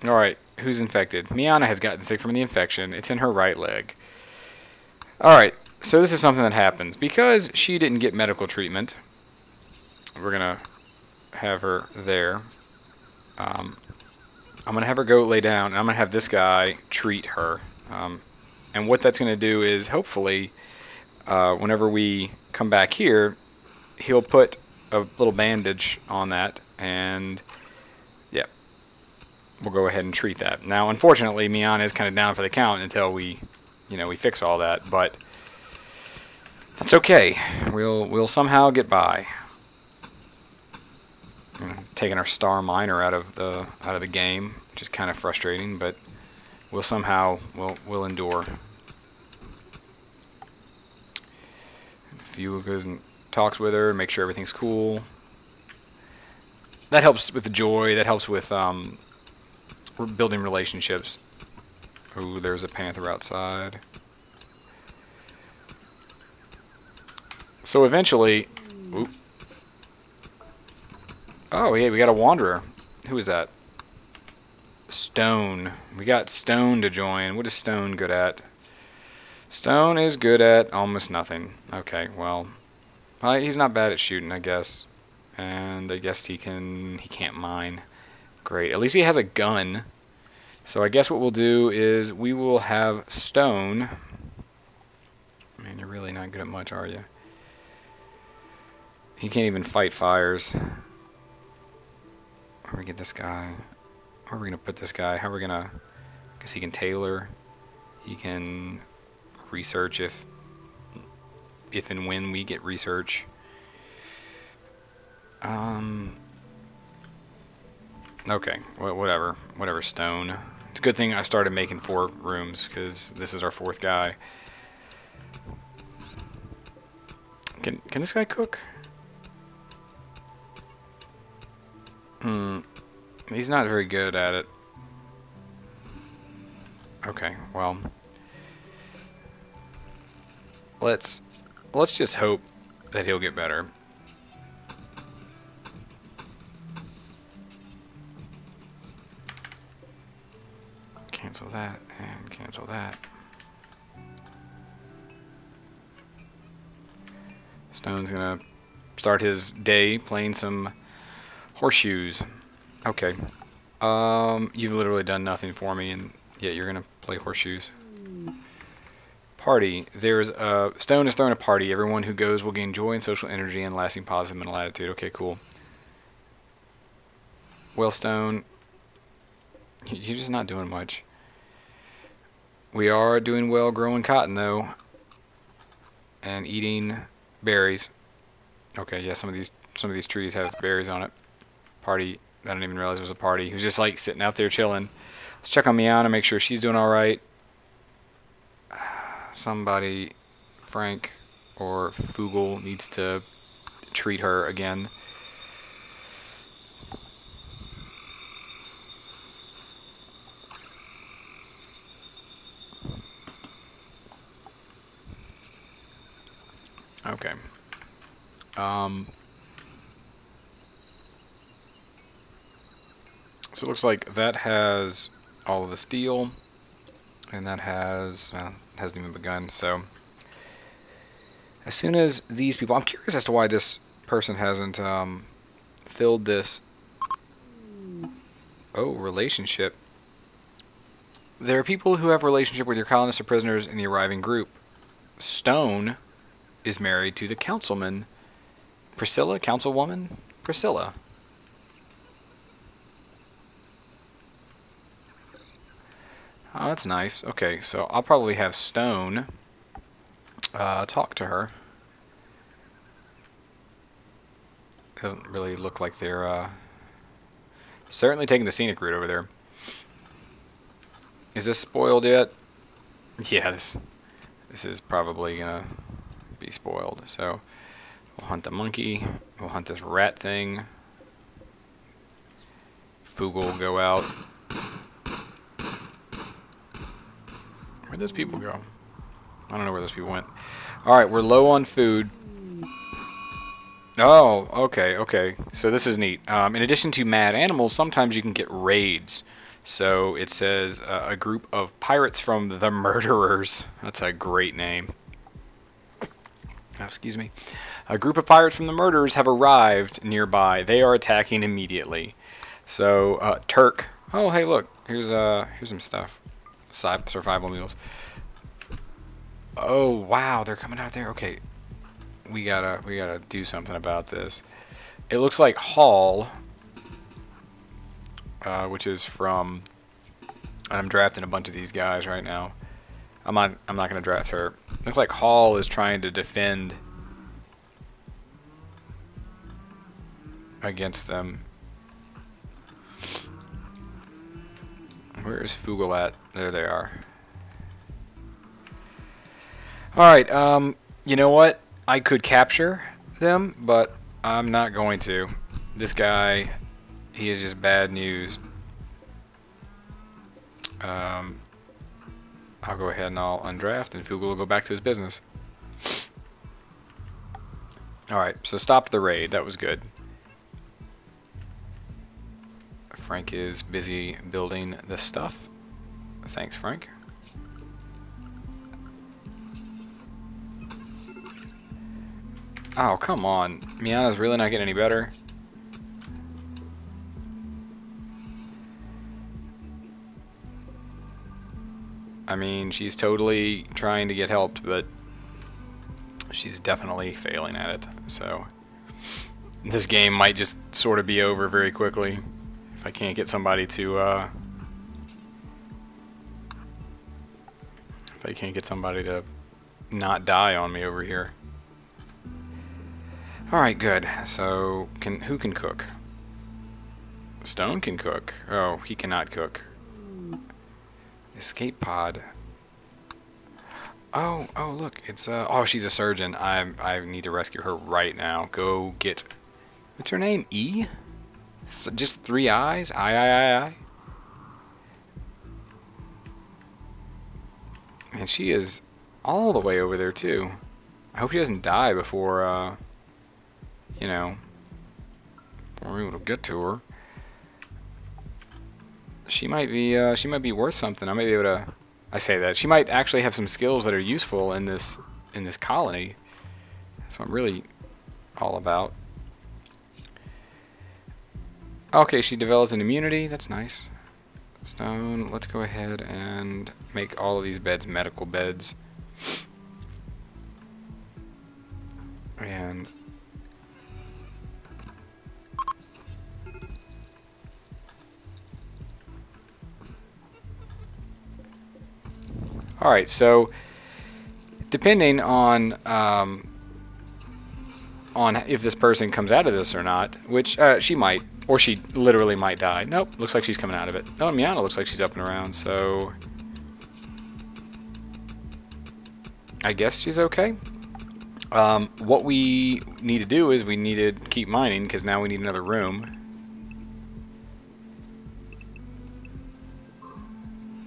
Alright, who's infected? Miana has gotten sick from the infection. It's in her right leg. Alright, so this is something that happens. Because she didn't get medical treatment, we're going to have her there. I'm going to have her go lay down, and I'm going to have this guy treat her. And what that's going to do is, hopefully, whenever we come back here, he'll put a little bandage on that, and yeah, we'll go ahead and treat that. Now, unfortunately, Miana is kind of down for the count until we fix all that, but that's okay. We'll somehow get by. Taking our star miner out of the game, which is kind of frustrating, but we'll somehow we'll endure. Fugle goes and talks with her, make sure everything's cool. That helps with the joy. That helps with building relationships. Ooh, there's a panther outside. So eventually... Oop. Oh, yeah, we got a wanderer. Who is that? Stone. We got Stone to join. What is Stone good at? Stone is good at almost nothing. Okay, well... he's not bad at shooting, I guess. And I guess he can't mine. Great. At least he has a gun. So I guess what we'll do is we will have Stone. Man, you're really not good at much, are you? He can't even fight fires. Where do we get this guy? Where are we going to put this guy? How are we going to... I guess he can tailor. He can research if and when we get research. Okay, whatever, Stone. It's a good thing I started making 4 rooms, because this is our 4th guy. Can this guy cook? He's not very good at it. Okay, well, let's just hope that he'll get better. Cancel that and cancel that. Stone's gonna start his day playing some horseshoes. Okay. You've literally done nothing for me, and yet you're gonna play horseshoes. Party. Stone is throwing a party. Everyone who goes will gain joy and social energy and lasting positive mental attitude. Okay, cool. Well, Stone, you're just not doing much. We are doing well growing cotton, though, and eating berries. Okay, yeah, some of these trees have berries on it. Party. I didn't even realize it was a party. He was just like sitting out there chilling. Let's check on Miana, make sure she's doing all right. Somebody, Frank or Fugle, needs to treat her again. Okay. So it looks like that has all of the steel, and that hasn't even begun. So as soon as these people, I'm curious as to why this person hasn't filled this. Oh, relationship. There are people who have a relationship with your colonists or prisoners in the arriving group. Stone is married to the councilman. Priscilla? Councilwoman? Priscilla. Oh, that's nice. Okay, so I'll probably have Stone talk to her. Doesn't really look like they're certainly taking the scenic route over there. Is this spoiled yet? Yeah, this is probably gonna be spoiled. So we'll hunt the monkey. We'll hunt this rat thing. Fugle will go out. Where'd those people go? I don't know where those people went. Alright, we're low on food. Oh, okay. So this is neat. In addition to mad animals, sometimes you can get raids. So it says a group of pirates from the Murderers. That's a great name. Oh, excuse me. A group of pirates from the Murderers have arrived nearby. They are attacking immediately. So Turk. Oh, hey, look. Here's some stuff. Survival meals. Oh wow, they're coming out there. Okay, we gotta do something about this. It looks like Hall, which is from. I'm drafting a bunch of these guys right now. I'm not gonna draft her. Looks like Hall is trying to defend against them. Where is Fugle at? There they are. Alright, you know what? I could capture them, but I'm not going to. This guy, he is just bad news. I'll go ahead and I'll undraft, and Fugle will go back to his business. Alright, so stopped the raid. That was good. Frank is busy building this stuff. Thanks, Frank. Oh, come on. Miana's really not getting any better. I mean, she's totally trying to get helped, but she's definitely failing at it. So this game might just sort of be over very quickly if I can't get somebody to not die on me over here. Alright, good. So, who can cook? Stone can cook. Oh, he cannot cook. Escape pod. Oh, look, it's, oh, she's a surgeon. I need to rescue her right now. Go get, what's her name? E? Just 3 eyes? I. And she is all the way over there, too. I hope she doesn't die before, you know, before we're able to get to her. She might be worth something. I might be able to. I say that she might actually have some skills that are useful in this colony. That's what I'm really all about. Okay, she developed an immunity. That's nice. Stone. Let's go ahead and make all of these beds medical beds. And alright, so depending on if this person comes out of this or not, which she might, or she literally might die. Nope, looks like she's coming out of it. Oh, Miana looks like she's up and around, so I guess she's okay. What we need to do is we need to keep mining, because now we need another room.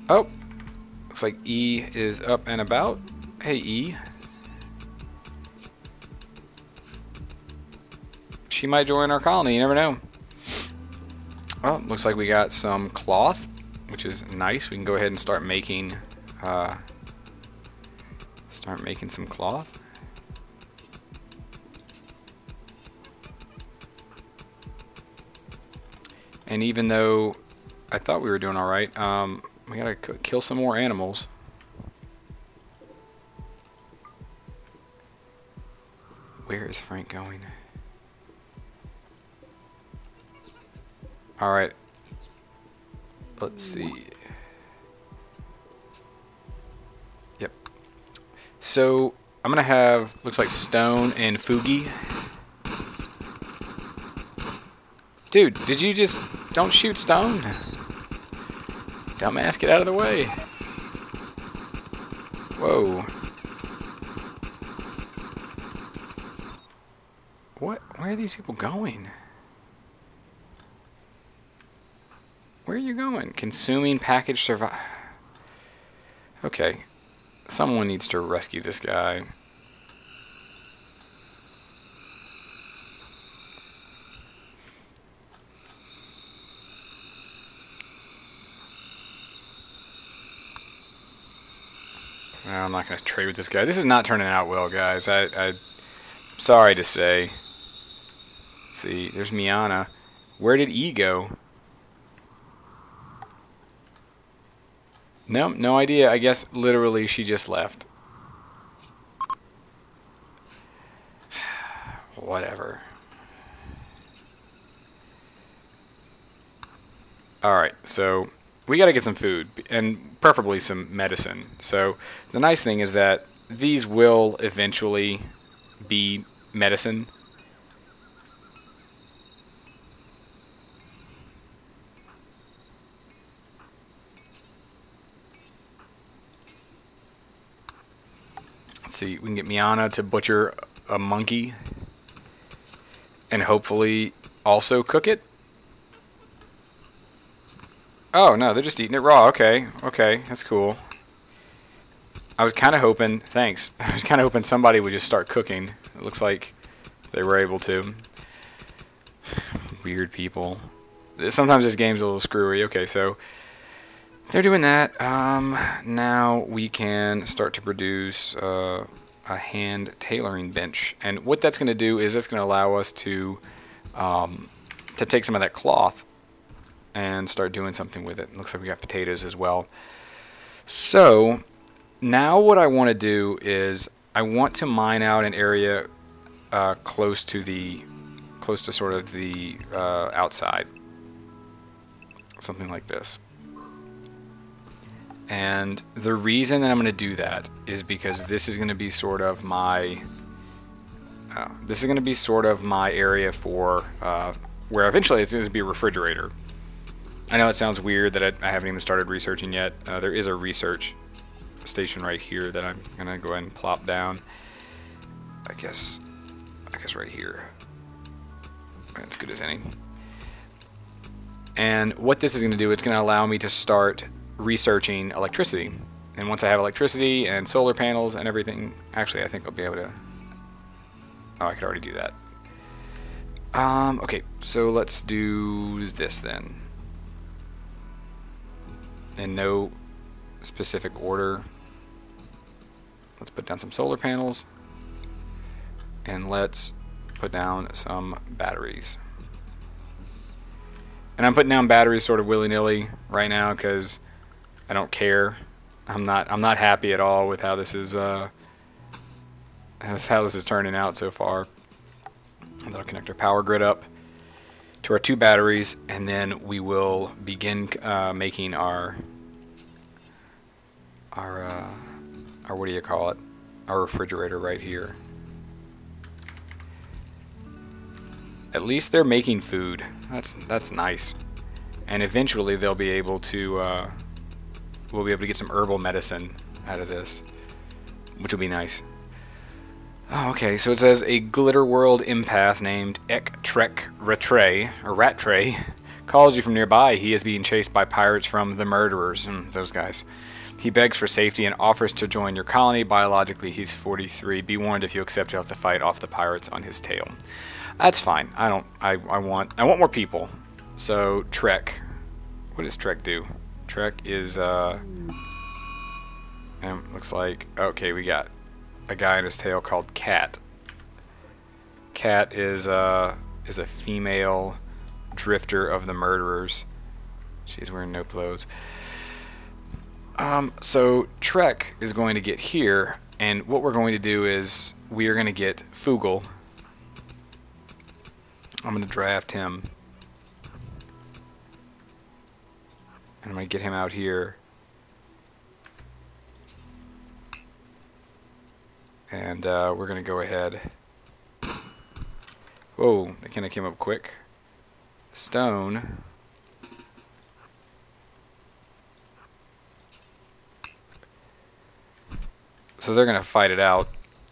Oh, looks like E is up and about. Hey, E. She might join our colony, you never know. Oh, looks like we got some cloth, which is nice. We can go ahead and start making some cloth. And even though I thought we were doing alright, we gotta kill some more animals. Where is Frank going? Alright. Let's see. Yep. So, I'm gonna have, looks like Stone and Fugi. Dude, did you just... Don't shoot Stone. Dumbass, get out of the way. Whoa. What? Where are these people going? Where are you going? Consuming package survive. Okay. Someone needs to rescue this guy. No, I'm not going to trade with this guy. This is not turning out well, guys. I'm sorry to say. Let's see, there's Miana. Where did E go? Nope, no idea. I guess literally she just left. Whatever. Alright, so we gotta get some food, and preferably some medicine. So the nice thing is that these will eventually be medicine. Let's see, we can get Miana to butcher a monkey and hopefully also cook it. Oh, no, they're just eating it raw. Okay, okay, that's cool. I was kind of hoping, thanks, I was kind of hoping somebody would just start cooking. It looks like they were able to. Weird people. Sometimes this game's a little screwy. Okay, so they're doing that. Now we can start to produce a hand tailoring bench. And what that's going to do is that's going to allow us to take some of that cloth and start doing something with it. Looks like we got potatoes as well. So now what I want to do is I want to mine out an area close to sort of the outside. Something like this. And the reason that I'm going to do that is because this is going to be sort of my area for where eventually it's going to be a refrigerator. I know it sounds weird that I haven't even started researching yet. There is a research station right here that I'm going to go ahead and plop down. I guess right here. That's good as any. And what this is going to do, it's going to allow me to start researching electricity. And once I have electricity and solar panels and everything, actually I think I'll be able to, oh, I could already do that. Okay, so let's do this then. In no specific order. Let's put down some solar panels. And let's put down some batteries. And I'm putting down batteries sort of willy-nilly right now because I don't care. I'm not happy at all with how this is turning out so far. And that'll connect our power grid up to our 2 batteries, and then we will begin making our what do you call it? Our refrigerator right here. At least they're making food. That's nice. And eventually they'll be able to we'll be able to get some herbal medicine out of this, which will be nice. Oh, okay, so it says a glitter world empath named Ek Trek Rattray, or Rattray, calls you from nearby. He is being chased by pirates from the murderers, those guys. He begs for safety and offers to join your colony. Biologically, he's 43. Be warned, if you accept, you'll have to fight off the pirates on his tail. That's fine. I want more people. So Trek, what does Trek do? Trek is looks like, okay, we got a guy on his tail called Cat. Cat is a female drifter of the murderers. She's wearing no clothes. So Trek is going to get here, and what we're going to do is we are going to get Fugle. I'm going to draft him. And I'm going to get him out here. And we're going to go ahead. Whoa, that kind of came up quick. Stone. So they're going to fight it out.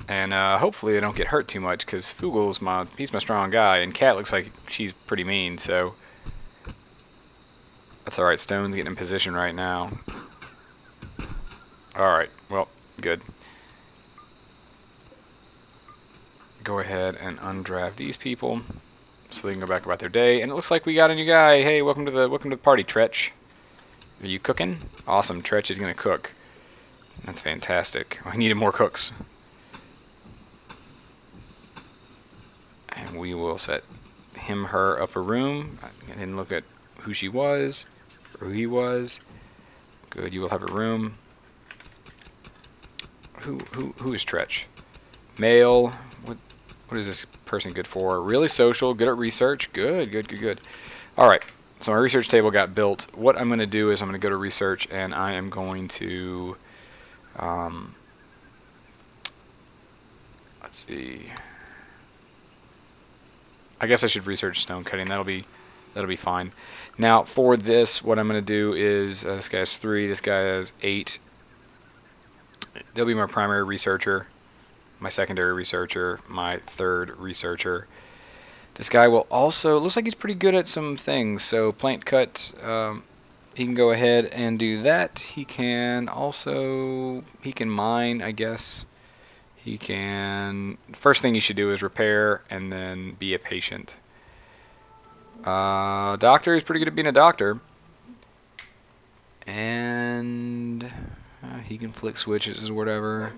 And hopefully they don't get hurt too much, because Fugel's he's my strong guy, and Cat looks like she's pretty mean, so that's alright. Stone's getting in position right now. Alright, well, good. Go ahead and undraft these people so they can go back about their day. And it looks like we got a new guy. Hey, welcome to the party, Tretch. Are you cooking? Awesome, Tretch is gonna cook. That's fantastic. I needed more cooks. And we will set her up a room and look at who she was or who he was. Good, you will have a room. Who is Tretch? Male. What is this person good for? Really social, good at research. Good. Alright, so my research table got built. What I'm going to do is I'm going to go to research, and I am going to let's see. I guess I should research stone cutting. That'll be fine. Now for this, what I'm going to do is this guy has 3, this guy has 8. They'll be my primary researcher. my secondary researcher, my third researcher. This guy will also, looks like he's pretty good at some things, so plant cut, he can go ahead and do that. He can also, he can mine, I guess. He can, first thing you should do is repair and then be a patient. Doctor, he's pretty good at being a doctor. And he can flick switches or whatever.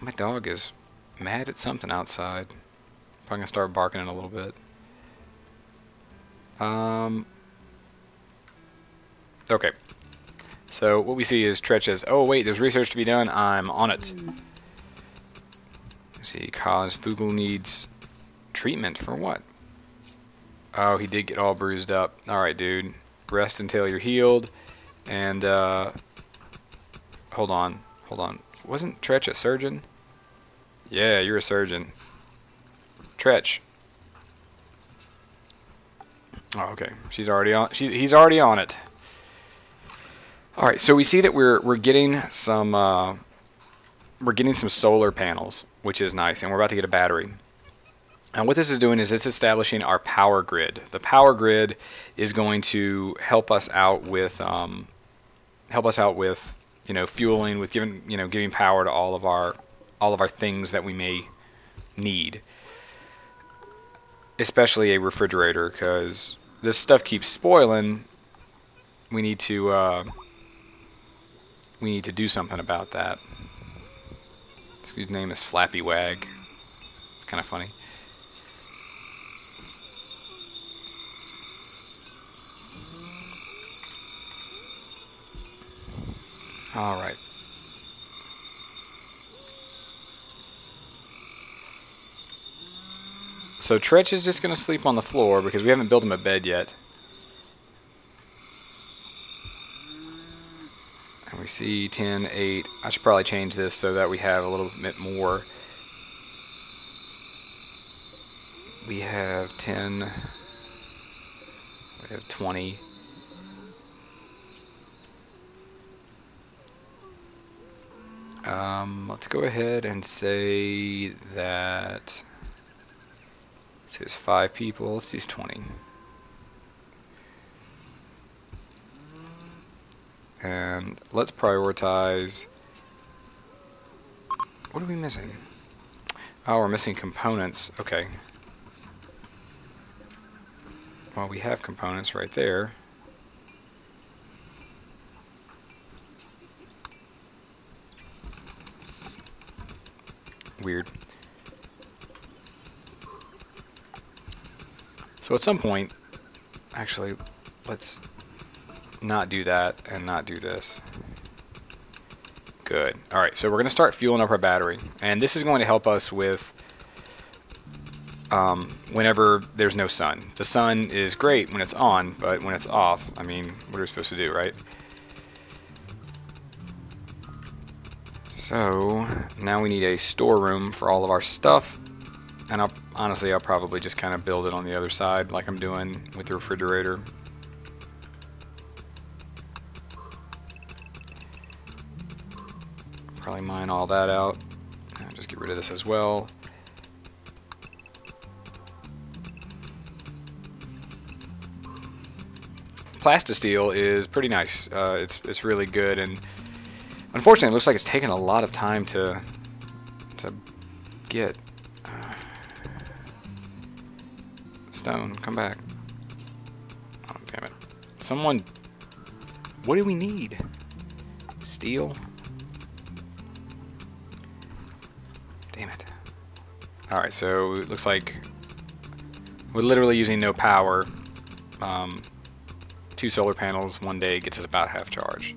My dog is mad at something outside. Probably gonna start barking in a little bit. Okay. So what we see is Tretch says, oh wait, there's research to be done. I'm on it. Let's see, Collins Fugel needs treatment for what? Oh, he did get all bruised up. Alright, dude. Rest until you're healed. And, hold on. Wasn't Tretch a surgeon? Yeah, you're a surgeon. Tretch. Oh, okay. She's already on. He's already on it. All right. So we see that we're getting some solar panels, which is nice, and we're about to get a battery. And what this is doing is it's establishing our power grid. The power grid is going to help us out with fueling, with giving power to all of our things that we may need. Especially a refrigerator, because this stuff keeps spoiling. We need to do something about that. This dude's name is Slappy Wag. It's kind of funny. All right. So Tretch is just going to sleep on the floor because we haven't built him a bed yet. And we see 10, 8. I should probably change this so that we have a little bit more. We have 10. We have 20. Let's go ahead and say that there's 5 people. Let's use 20. And let's prioritize. What are we missing? Oh, we're missing components. Okay. Well, we have components right there. Weird. So at some point, actually, let's not do that and not do this. Good. Alright, so we're going to start fueling up our battery. And this is going to help us with whenever there's no sun. The sun is great when it's on, but when it's off, I mean, what are we supposed to do, right? So now we need a storeroom for all of our stuff. And honestly, I'll probably just kind of build it on the other side like I'm doing with the refrigerator. Probably mine all that out. I'll just get rid of this as well. Plastisteel is pretty nice. It's really good, and unfortunately, it looks like it's taken a lot of time to get. Stone, come back. Oh, damn it. Someone... What do we need? Steel? Damn it. Alright, so it looks like we're literally using no power. 2 solar panels, 1 day gets us about half charge.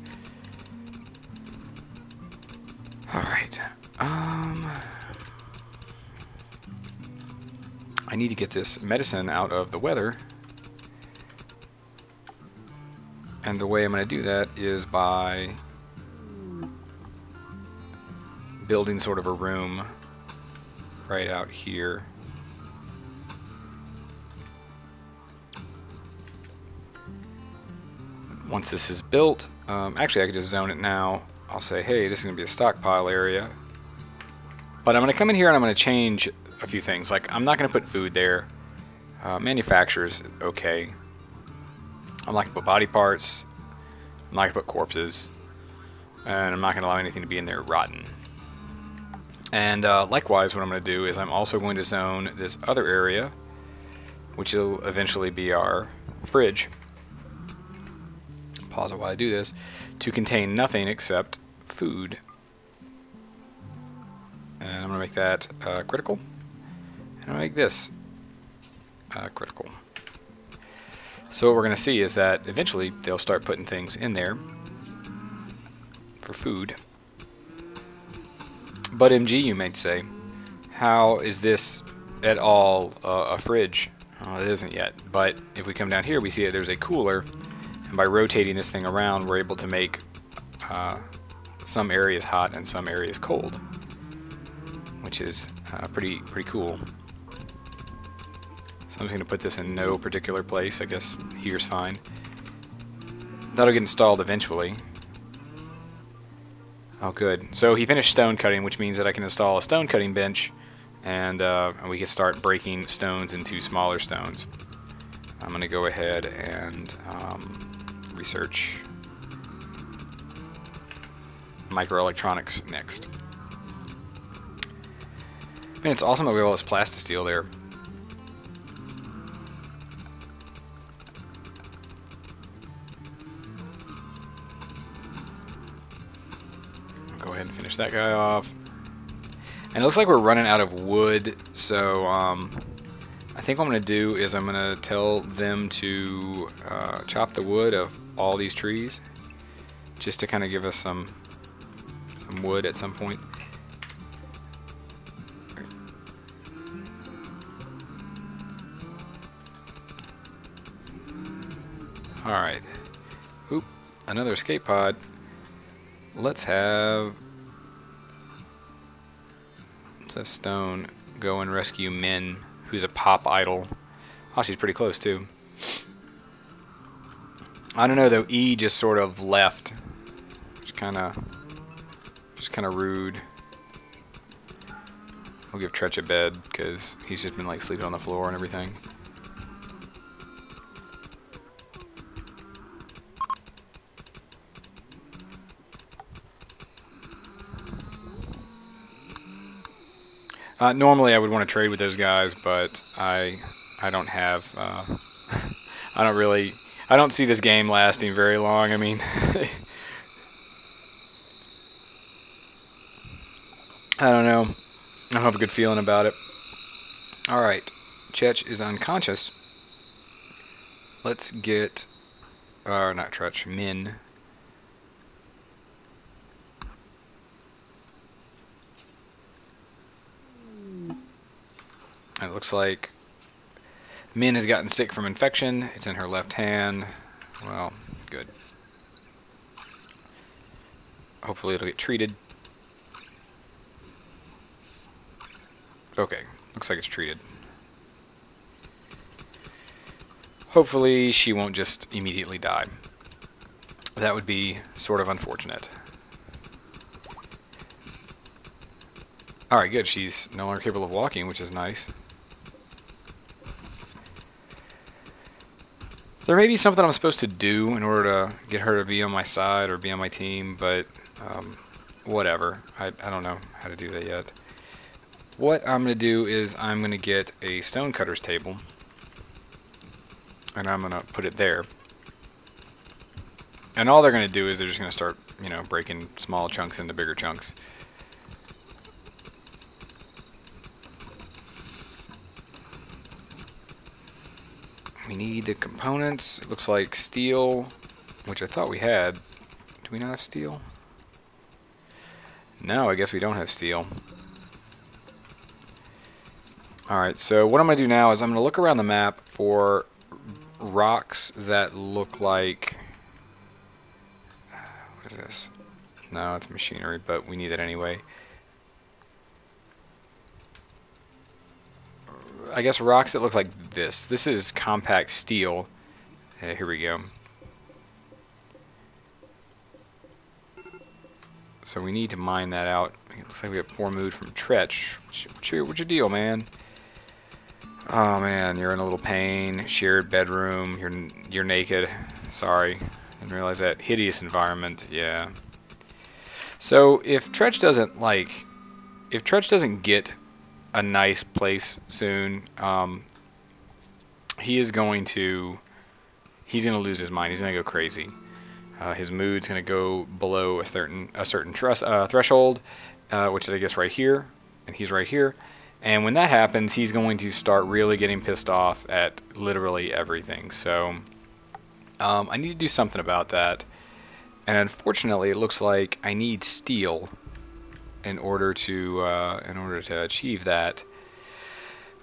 Alright. I need to get this medicine out of the weather. And the way I'm going to do that is by building sort of a room right out here. Once this is built, actually I could just zone it now. I'll say, hey, this is going to be a stockpile area. But I'm going to come in here and I'm going to change a few things. Like, I'm not going to put food there. Manufacturer's okay. I'm not going to put body parts. I'm not going to put corpses. And I'm not going to allow anything to be in there rotten. And likewise, what I'm going to do is I'm also going to zone this other area, which will eventually be our fridge. Pause it while I do this. To contain nothing except food. And I'm going to make that critical. And I'm going to make this critical. So what we're going to see is that eventually they'll start putting things in there for food. But MG, you might say, how is this at all a fridge? Well, it isn't yet. But if we come down here, we see that there's a cooler. And by rotating this thing around, we're able to make some areas hot and some areas cold, which is pretty cool. So I'm just going to put this in no particular place. I guess here's fine. That'll get installed eventually. Oh, good. So he finished stone cutting, which means that I can install a stone cutting bench, and we can start breaking stones into smaller stones. I'm going to go ahead and research microelectronics next. Man, it's awesome that we have all this plastisteel there. Go ahead and finish that guy off. And it looks like we're running out of wood, so I think what I'm going to do is I'm going to tell them to chop the wood of all these trees, just to kind of give us some wood at some point. Alright. Oop, another escape pod. Let's have Stone go and rescue Min, who's a pop idol. Oh, she's pretty close too. I don't know though, E just sort of left. Just kinda rude. We'll give Tretch a bed, because he's just been like sleeping on the floor and everything. Normally I would want to trade with those guys, but I don't have, I don't see this game lasting very long. I mean, I don't know. I don't have a good feeling about it. Alright, Chetch is unconscious. Let's get, not Tretch, Min. It looks like Min has gotten sick from infection. It's in her left hand. Well, good. Hopefully it'll get treated. Okay, looks like it's treated. Hopefully she won't just immediately die. That would be sort of unfortunate. Alright, good. She's no longer capable of walking, which is nice. There may be something I'm supposed to do in order to get her to be on my side or be on my team, but whatever. I don't know how to do that yet. What I'm going to do is I'm going to get a stonecutter's table, and I'm going to put it there. And all they're going to do is they're just going to start, you know, breaking small chunks into bigger chunks. We need the components. It looks like steel, which I thought we had. Do we not have steel? No, I guess we don't have steel. Alright, so what I'm going to do now is I'm going to look around the map for rocks that look like... What is this? No, it's machinery, but we need it anyway. I guess rocks that look like this. This is compact steel. Here we go. So we need to mine that out. It looks like we have poor mood from Tretch. What's your deal, man? Oh man, you're in a little pain. Shared bedroom. You're naked. Sorry, didn't realize that. Hideous environment. Yeah. So if Tretch doesn't get a nice place soon, he's going to lose his mind. He's going to go crazy. His mood's going to go below a certain threshold, which is, I guess, right here, and he's right here. And when that happens, he's going to start really getting pissed off at literally everything. So I need to do something about that. And unfortunately, it looks like I need steel in order to achieve that,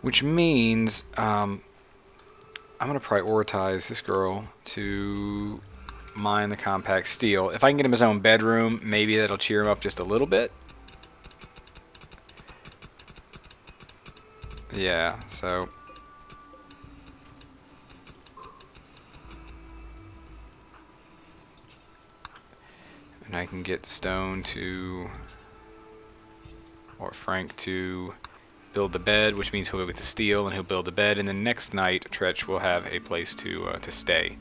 which means I'm going to prioritize this girl to mine the compact steel. If I can get him his own bedroom, maybe that'll cheer him up just a little bit. Yeah, so and I can get Stone to, or Frank to build the bed, which means he'll go with the steel and he'll build the bed, and then next night Tretch will have a place to stay.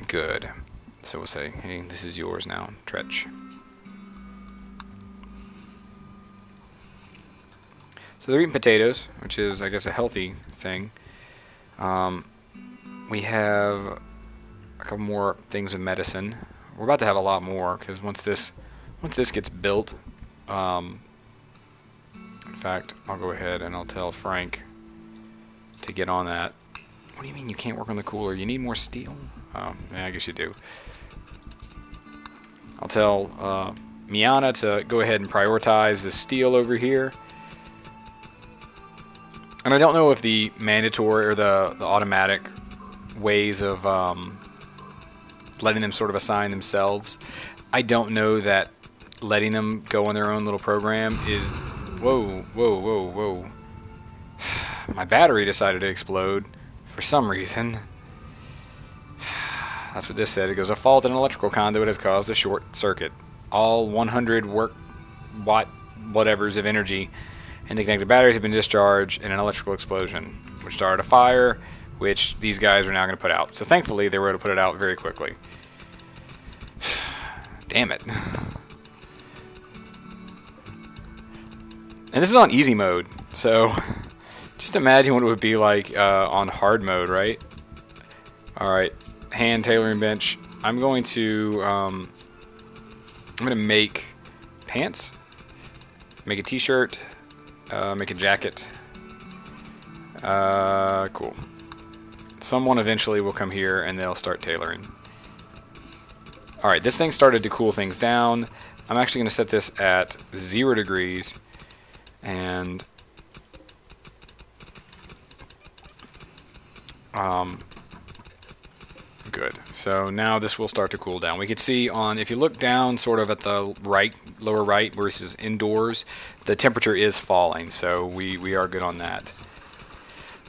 Good. So we'll say, hey, this is yours now, Tretch. So they're eating potatoes, which is, I guess, a healthy thing. We have a couple more things of medicine. We're about to have a lot more, because once this gets built, in fact, I'll go ahead and I'll tell Frank to get on that. What do you mean you can't work on the cooler? You need more steel? Oh, yeah, I guess you do. I'll tell Miana to go ahead and prioritize the steel over here. And I don't know if the mandatory or the automatic ways of letting them sort of assign themselves, I don't know that letting them go on their own little program is... Whoa, whoa, whoa, whoa. My battery decided to explode for some reason. That's what this said. It goes, a fault in an electrical conduit has caused a short circuit. All 100 watt whatevers of energy and the connected batteries have been discharged in an electrical explosion, which started a fire, which these guys are now going to put out. So thankfully, they were able to put it out very quickly. Damn it. And this is on easy mode, so just imagine what it would be like on hard mode, right? Alright, hand tailoring bench. I'm going to make pants, make a t-shirt, make a jacket. Cool. Someone eventually will come here and they'll start tailoring. Alright, this thing started to cool things down. I'm actually going to set this at 0 degrees. And good. So now this will start to cool down. We can see on, if you look down sort of at the right, lower right versus indoors, the temperature is falling, so we are good on that.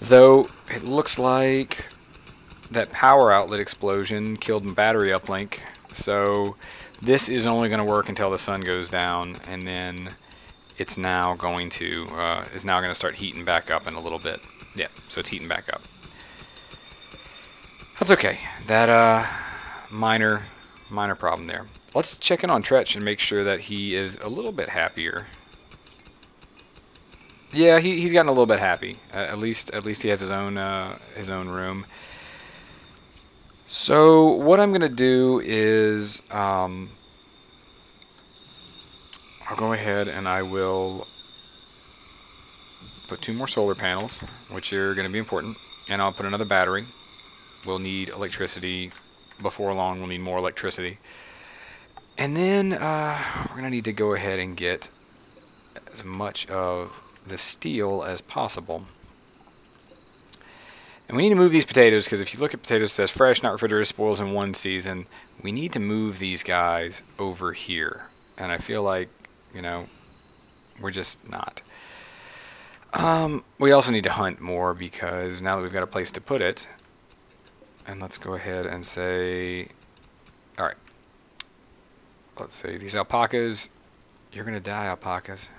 Though it looks like that power outlet explosion killed my battery uplink, so this is only going to work until the sun goes down, and then it's now going to start heating back up in a little bit. Yeah, so it's heating back up. That's okay. That minor problem there. Let's check in on Tretch and make sure that he is a little bit happier. Yeah, he's gotten a little bit happy. At least he has his own room. So what I'm gonna do is I'll go ahead and I will put 2 more solar panels, which are going to be important, and I'll put another battery. We'll need electricity. Before long, we'll need more electricity. And then we're going to need to go ahead and get as much of the steel as possible. And we need to move these potatoes, because if you look at potatoes, it says fresh, not refrigerated, spoils in 1 season. We need to move these guys over here. And I feel like, you know, we're just not. We also need to hunt more, because now that we've got a place to put it, and let's go ahead and say Alright. Let's see. These alpacas. You're going to die, alpacas.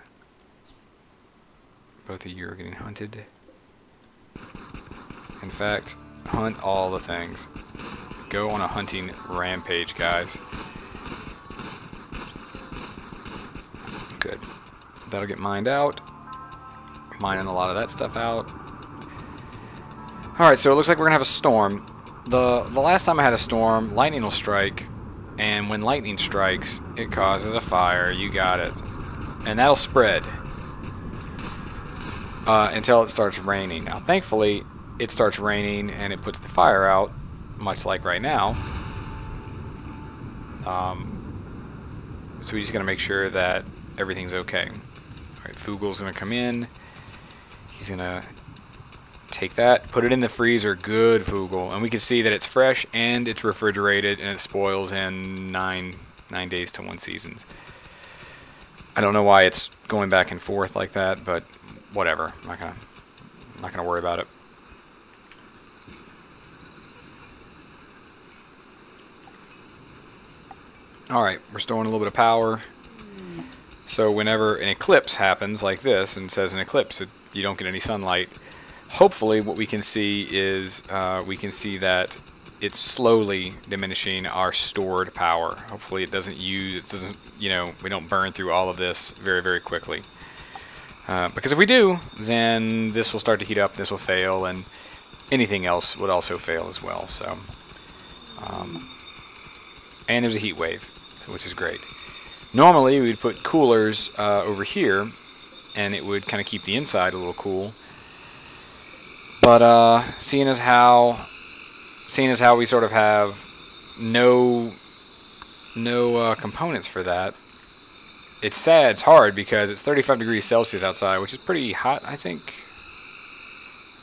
Both of you are getting hunted. In fact, hunt all the things. Go on a hunting rampage, guys. Good. That'll get mined out. Mining a lot of that stuff out. Alright, so it looks like we're going to have a storm. The last time I had a storm, lightning will strike. And when lightning strikes, it causes a fire. You got it. And that'll spread. Until it starts raining. Now, thankfully, it starts raining and it puts the fire out, much like right now. So we just got to make sure that everything's okay. Alright, Fugel's going to come in. He's going to take that, put it in the freezer. Good, Fugel. And we can see that it's fresh and it's refrigerated and it spoils in 9 days to 1 season. I don't know why it's going back and forth like that, but whatever. I'm not gonna worry about it. Alright, we're storing a little bit of power. So whenever an eclipse happens like this, and it says an eclipse, you don't get any sunlight, hopefully what we can see is we can see that it's slowly diminishing our stored power. Hopefully it doesn't, you know, we don't burn through all of this very, very quickly. Because if we do, then this will start to heat up, this will fail, and anything else would also fail as well. So, and there's a heat wave, so which is great. Normally we'd put coolers over here, and it would kind of keep the inside a little cool. But seeing as how we sort of have no components for that, it's sad, it's hard, because it's 35 degrees Celsius outside, which is pretty hot, I think.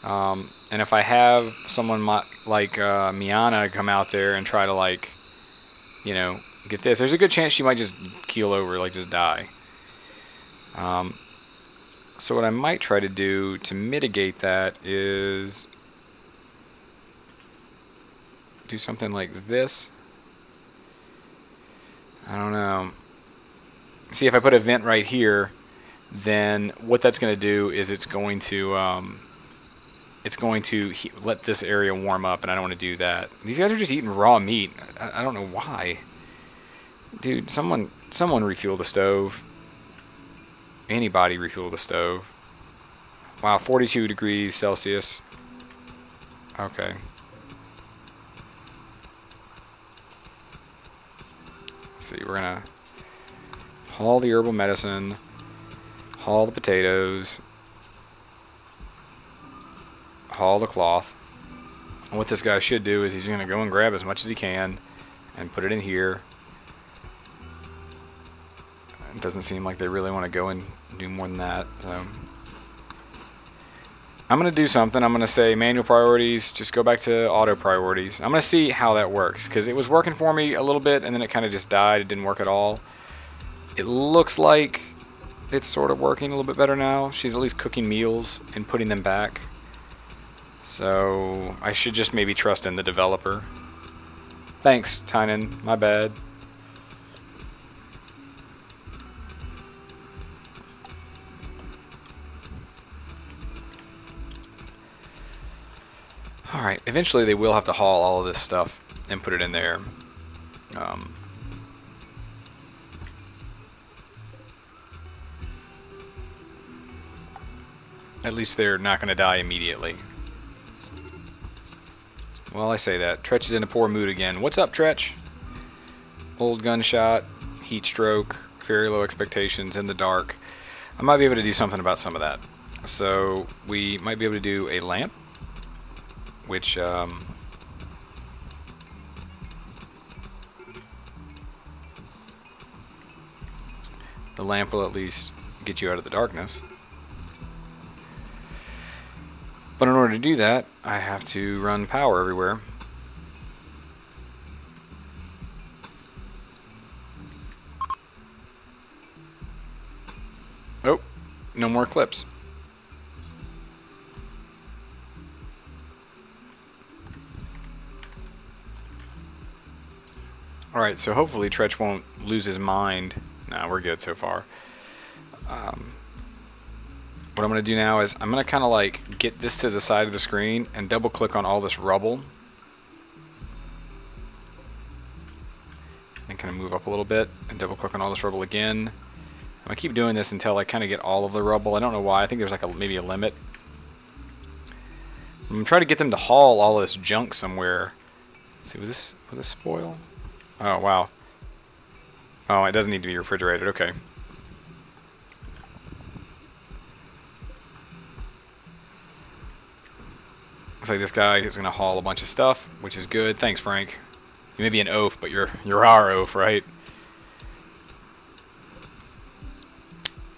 And if I have someone like Miana come out there and try to, like, you know, get this, there's a good chance she might just keel over, like just die. So what I might try to do to mitigate that is do something like this. I don't know. See, if I put a vent right here, then what that's going to do is it's going to let this area warm up, and I don't want to do that. These guys are just eating raw meat. I don't know why. Dude, someone refuel the stove. Anybody refuel the stove. Wow, 42 degrees Celsius. Okay. Let's see, we're gonna haul the herbal medicine, haul the potatoes, haul the cloth. And what this guy should do is he's gonna go and grab as much as he can and put it in here. It doesn't seem like they really want to go and do more than that, so I'm going to do something. I'm going to say manual priorities, just go back to auto priorities. I'm going to see how that works, because it was working for me a little bit and then it kind of just died. It didn't work at all. It looks like it's sort of working a little bit better now. She's at least cooking meals and putting them back, so I should just maybe trust in the developer. Thanks, Tynan, my bad. Alright, eventually they will have to haul all of this stuff and put it in there. At least they're not going to die immediately. Well, I say that. Tretch is in a poor mood again. What's up, Tretch? Old gunshot, heat stroke, very low expectations, in the dark. I might be able to do something about some of that. So we might be able to do a lamp, which the lamp will at least get you out of the darkness. But in order to do that, I have to run power everywhere. Oh, no more clips. Alright, so hopefully Tretch won't lose his mind. Nah, we're good so far. What I'm going to do now is I'm going to kind of like get this to the side of the screen and double click on all this rubble. And kind of move up a little bit and double click on all this rubble again. I'm going to keep doing this until I kind of get all of the rubble. I don't know why. I think there's like maybe a limit. I'm going to try to get them to haul all this junk somewhere. Let's see, will this spoil? Oh, wow. Oh, it doesn't need to be refrigerated. Okay. Looks like this guy is going to haul a bunch of stuff, which is good. Thanks, Frank. You may be an oaf, but you're our oaf, right?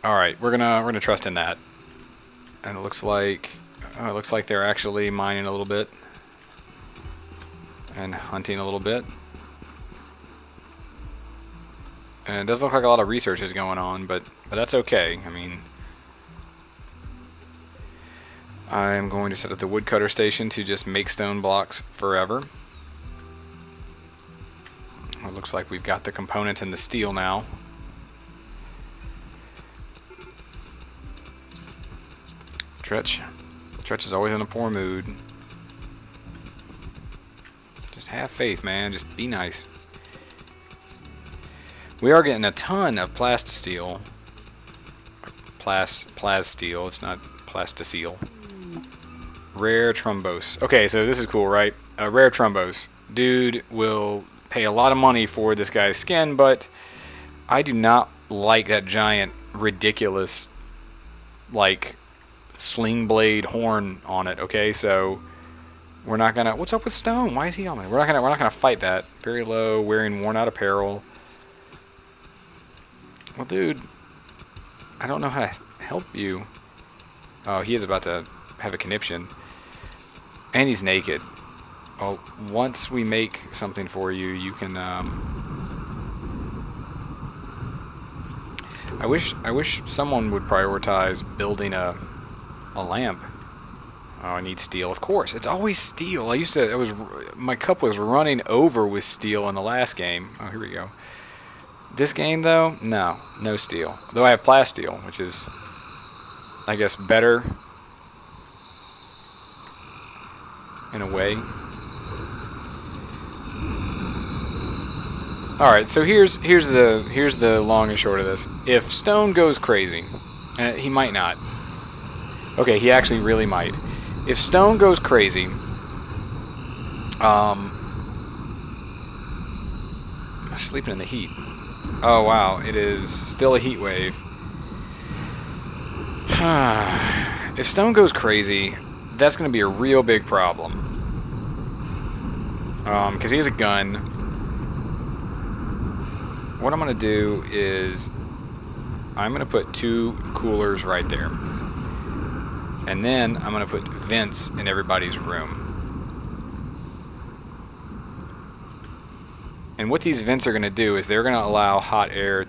All right, we're gonna trust in that. And it looks like they're actually mining a little bit and hunting a little bit. And it doesn't look like a lot of research is going on, but that's okay. I mean, I'm going to set up the woodcutter station to just make stone blocks forever. It looks like we've got the components and the steel now. Tretch is always in a poor mood. Just have faith, man. Just be nice. We are getting a ton of plastisteel. Plasteel. It's not plasticeel. Rare trombose. Okay, so this is cool, right? Rare trombose. Dude will pay a lot of money for this guy's skin, but I do not like that giant, ridiculous, like, sling blade horn on it. Okay, so we're not gonna. What's up with Stone? Why is he on me? We're not gonna fight that. Very low, wearing worn out apparel. Well, dude, I don't know how to help you. Oh, he is about to have a conniption, and he's naked. Well, once we make something for you, you can. I wish someone would prioritize building a lamp. Oh, I need steel. Of course, it's always steel. My cup was running over with steel in the last game. Oh, here we go. This game, though, no steel. Though I have plasteel, which is, I guess, better in a way. All right, so here's the long and short of this. If Stone goes crazy, and he might not. Okay, he actually really might. If Stone goes crazy, I'm sleeping in the heat. Oh wow, it is still a heat wave. If Stone goes crazy, that's going to be a real big problem. Because he has a gun. What I'm going to do is I'm going to put 2 coolers right there. And then I'm going to put vents in everybody's room. And what these vents are going to do is they're going to allow hot air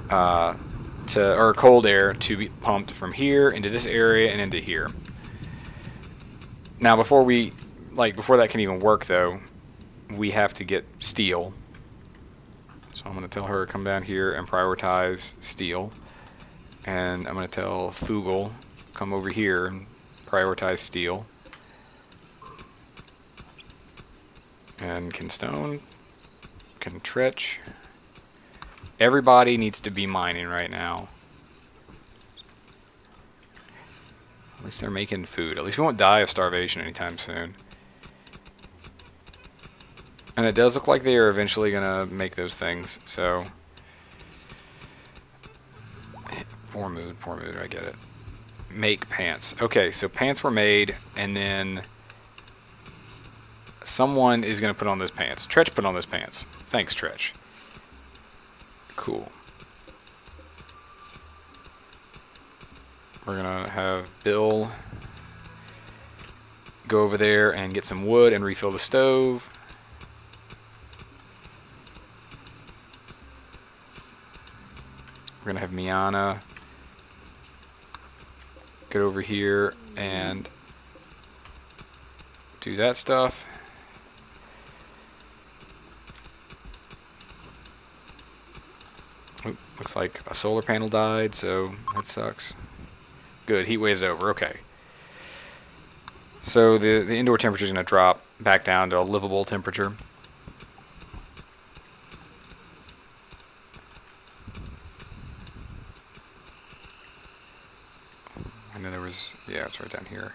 or cold air to be pumped from here into this area and into here. Now, before that can even work, though, we have to get steel. So I'm going to tell her to come down here and prioritize steel. And I'm going to tell Fugel, come over here and prioritize steel. And can Stone, can Tretch. Everybody needs to be mining right now. At least they're making food. At least we won't die of starvation anytime soon. And it does look like they are eventually going to make those things, so... Poor mood, I get it. Make pants. Okay, so pants were made, and then... someone is going to put on those pants. Tretch put on those pants. Thanks, Tretch. Cool. We're going to have Bill go over there and get some wood and refill the stove. We're going to have Miana get over here and do that stuff. Looks like a solar panel died, so that sucks. Good, heat wave's over. Okay. So the indoor temperature is going to drop back down to a livable temperature. I know there was, yeah, it's right down here.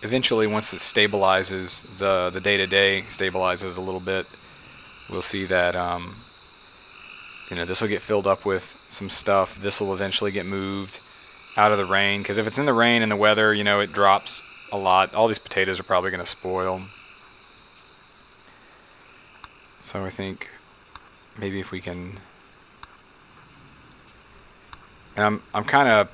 Eventually, once it stabilizes, the day-to-day stabilizes a little bit, we'll see that you know, this will get filled up with some stuff. This will eventually get moved out of the rain, because if it's in the rain and the weather, you know, it drops a lot. All these potatoes are probably going to spoil. So I think maybe if we can, and I'm kind of,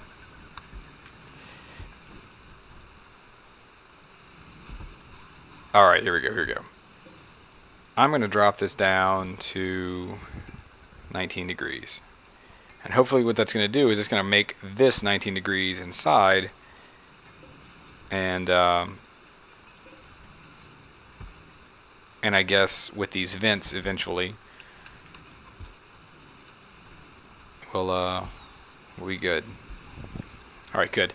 all right, here we go. I'm going to drop this down to 19 degrees. And hopefully what that's going to do is it's going to make this 19 degrees inside. And I guess with these vents eventually we'll be good. Alright, good.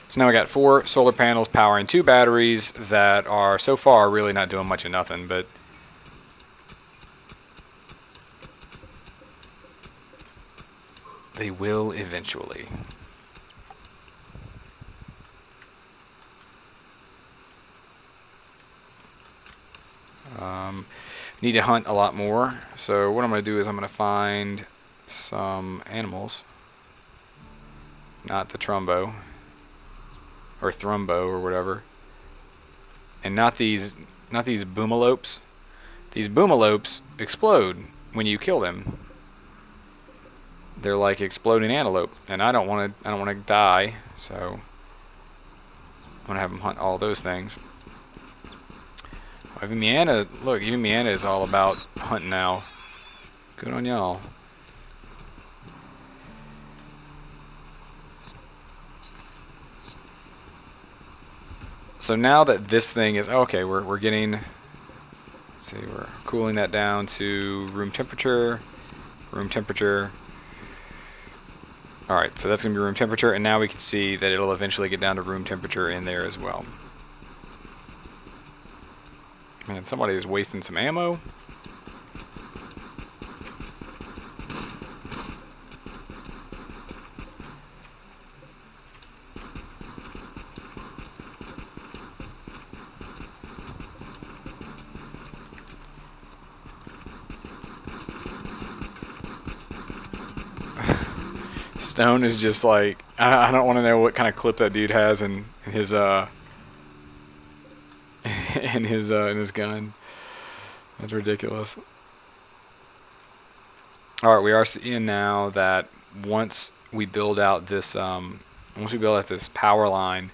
So now we got 4 solar panels powering 2 batteries that are so far really not doing much of nothing, but they will eventually. Need to hunt a lot more, so what I'm going to do is I'm going to find some animals, not the Trumbo, or Thrumbo, or whatever, and not these boomalopes. These boomalopes explode when you kill them. They're like exploding antelope, and I don't want to die, so I'm gonna have them hunt all those things. Even Miana, look, even Miana is all about hunting now. Good on y'all. So now that this thing is okay, we're getting. Let's see, we're cooling that down to room temperature. Room temperature. Alright, so that's going to be room temperature, and now we can see that it'll eventually get down to room temperature in there as well. Man, somebody is wasting some ammo. Stone is just like, I don't want to know what kind of clip that dude has in his in his gun. That's ridiculous. All right, we are seeing now that once we build out this power line,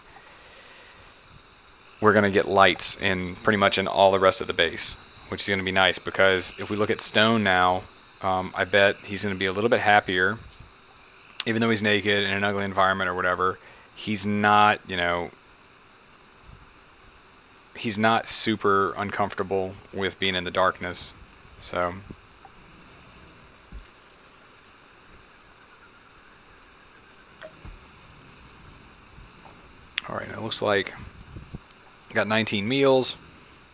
we're gonna get lights in pretty much in all the rest of the base, which is gonna be nice, because if we look at Stone now, I bet he's gonna be a little bit happier. Even though he's naked in an ugly environment or whatever, he's not, you know, he's not super uncomfortable with being in the darkness. So all right, it looks like got 19 meals.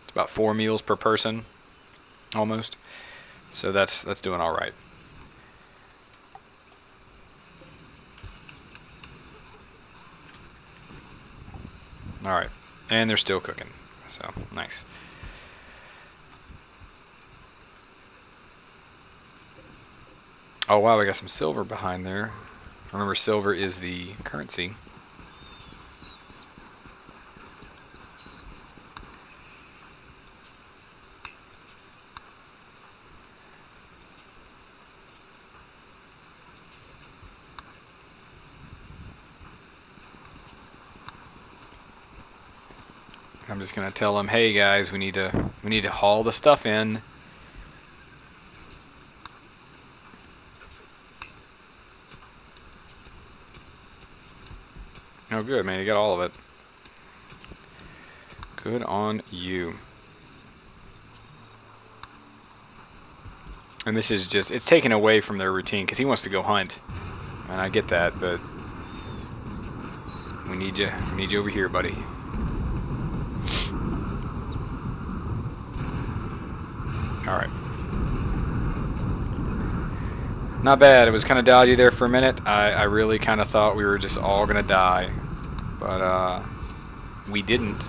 It's about 4 meals per person, almost. So that's doing all right. All right, and they're still cooking, so nice. Oh wow, we got some silver behind there. Remember, silver is the currency. I'm just gonna tell them, hey guys, we need to haul the stuff in. Oh good, man, you got all of it. Good on you. And this is just, it's taken away from their routine because he wants to go hunt. And I get that, but we need you over here, buddy. Alright. Not bad. It was kind of dodgy there for a minute. I really kind of thought we were just all going to die. But, we didn't.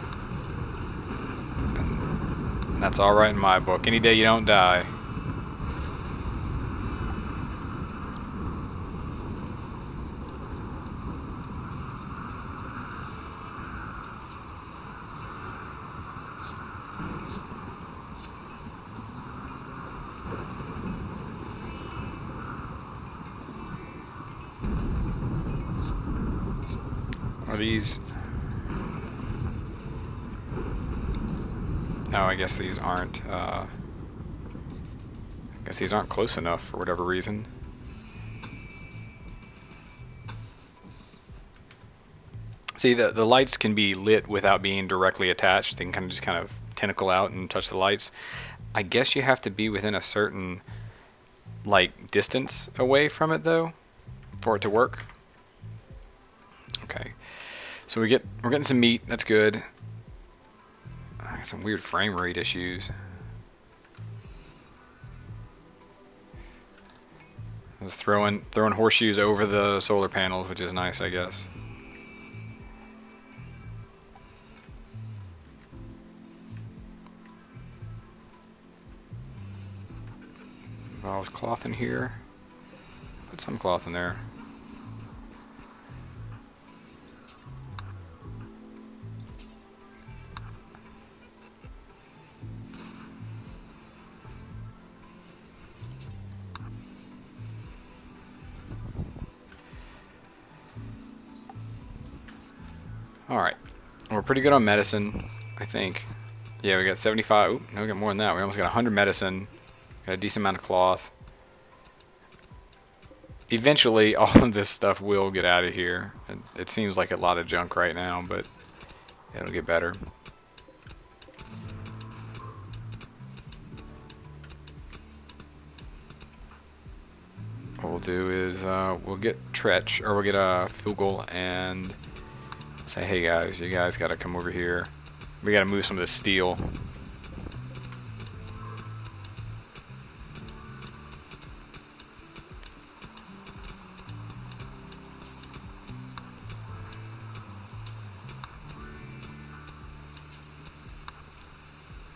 And that's alright in my book. Any day you don't die. Are these... No, I guess these aren't, close enough for whatever reason. See, the lights can be lit without being directly attached. They can kind of tentacle out and touch the lights. I guess you have to be within a certain, like, distance away from it, though, for it to work. Okay. So we're getting some meat. That's good. I got some weird frame rate issues. I was throwing horseshoes over the solar panels, which is nice, I guess. All this cloth in here. Put some cloth in there. Alright, we're pretty good on medicine, I think. Yeah, we got 75. Oop, no, we got more than that. We almost got 100 medicine. Got a decent amount of cloth. Eventually, all of this stuff will get out of here. It seems like a lot of junk right now, but it'll get better. What we'll do is we'll get Tretch, or we'll get Fugel, and say, hey guys, you guys gotta come over here. We gotta move some of this steel.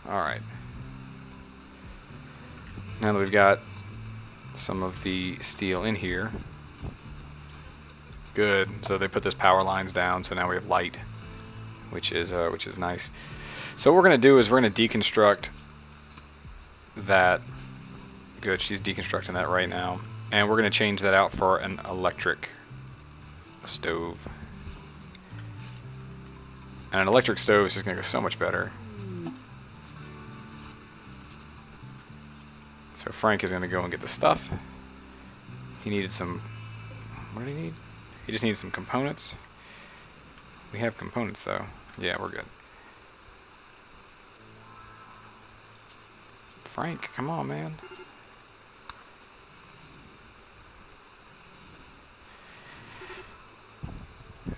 Alright. Now that we've got some of the steel in here. Good. So they put those power lines down, so now we have light, which is nice. So what we're gonna do is we're gonna deconstruct that. Good. She's deconstructing that right now, and we're gonna change that out for an electric stove. And an electric stove is just gonna go so much better. So Frank is gonna go and get the stuff. He needed some. What did he need? He just needs some components. We have components though. Yeah, we're good. Frank, come on, man.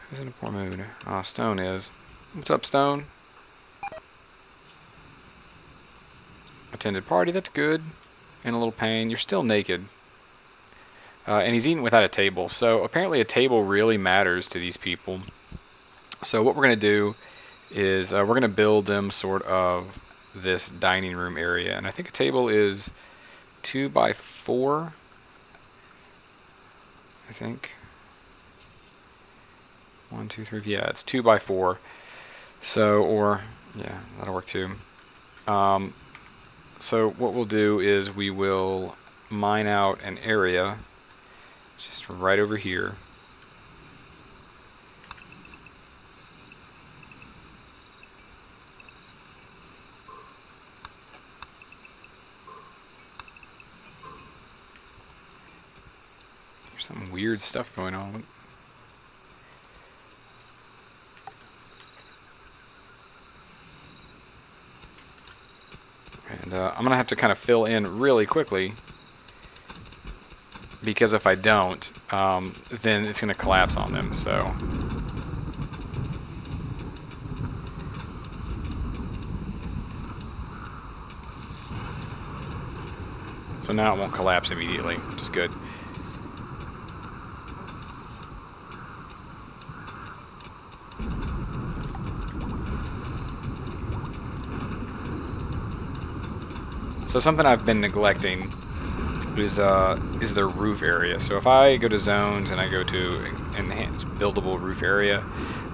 Who's in a poor mood? Oh, Stone is. What's up, Stone? Attended party, that's good. In a little pain. You're still naked. And he's eating without a table. So apparently a table really matters to these people. So what we're going to do is we're going to build them sort of this dining room area. And I think a table is 2 by 4. I think. 1, 2, 3. Yeah, it's 2 by 4. So, or, yeah, that'll work too. So what we'll do is we will mine out an area just right over here. There's some weird stuff going on. And I'm going to have to kind of fill in really quickly, because if I don't, then it's going to collapse on them. So now it won't collapse immediately, which is good. So something I've been neglecting is the roof area. So if I go to zones and I go to enhance buildable roof area,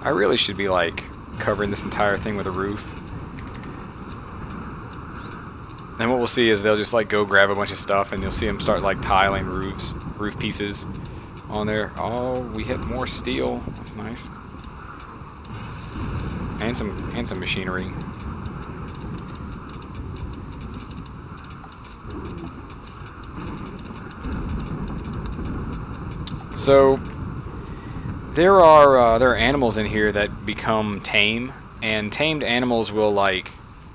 I really should be like covering this entire thing with a roof. And what we'll see is they'll just like go grab a bunch of stuff, and you'll see them start like tiling roof pieces on there. Oh, we hit more steel. That's nice. And some machinery. So there are animals in here that become tame, and tamed animals will like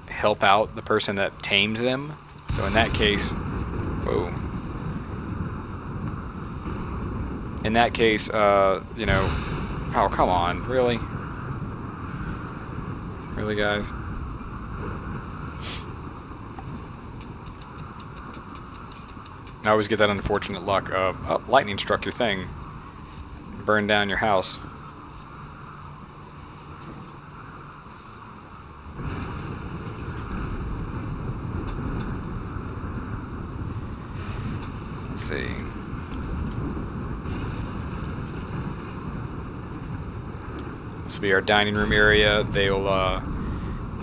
help out the person that tames them. So in that case, whoa. In that case, you know, oh come on, really, really guys. I always get that unfortunate luck of, oh, lightning struck your thing. Burn down your house. Let's see. This will be our dining room area. They'll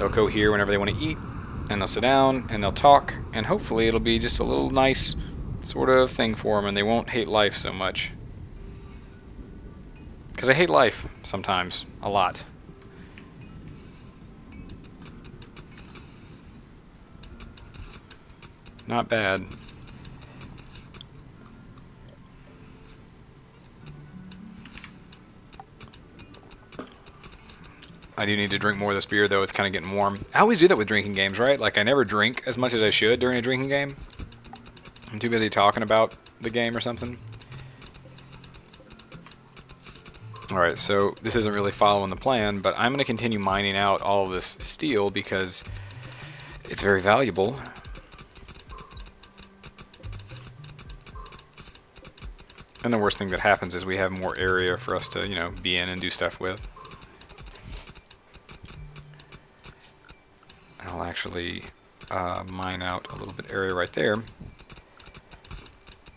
go here whenever they want to eat, and they'll sit down and they'll talk, and hopefully it'll be just a little nice sort of thing for them, and they won't hate life so much. Because I hate life sometimes, a lot. Not bad. I do need to drink more of this beer, though. It's kind of getting warm. I always do that with drinking games, right? Like, I never drink as much as I should during a drinking game. I'm too busy talking about the game or something. Alright, so this isn't really following the plan, but I'm going to continue mining out all of this steel because it's very valuable. And the worst thing that happens is we have more area for us to, you know, be in and do stuff with. And I'll actually mine out a little bit area right there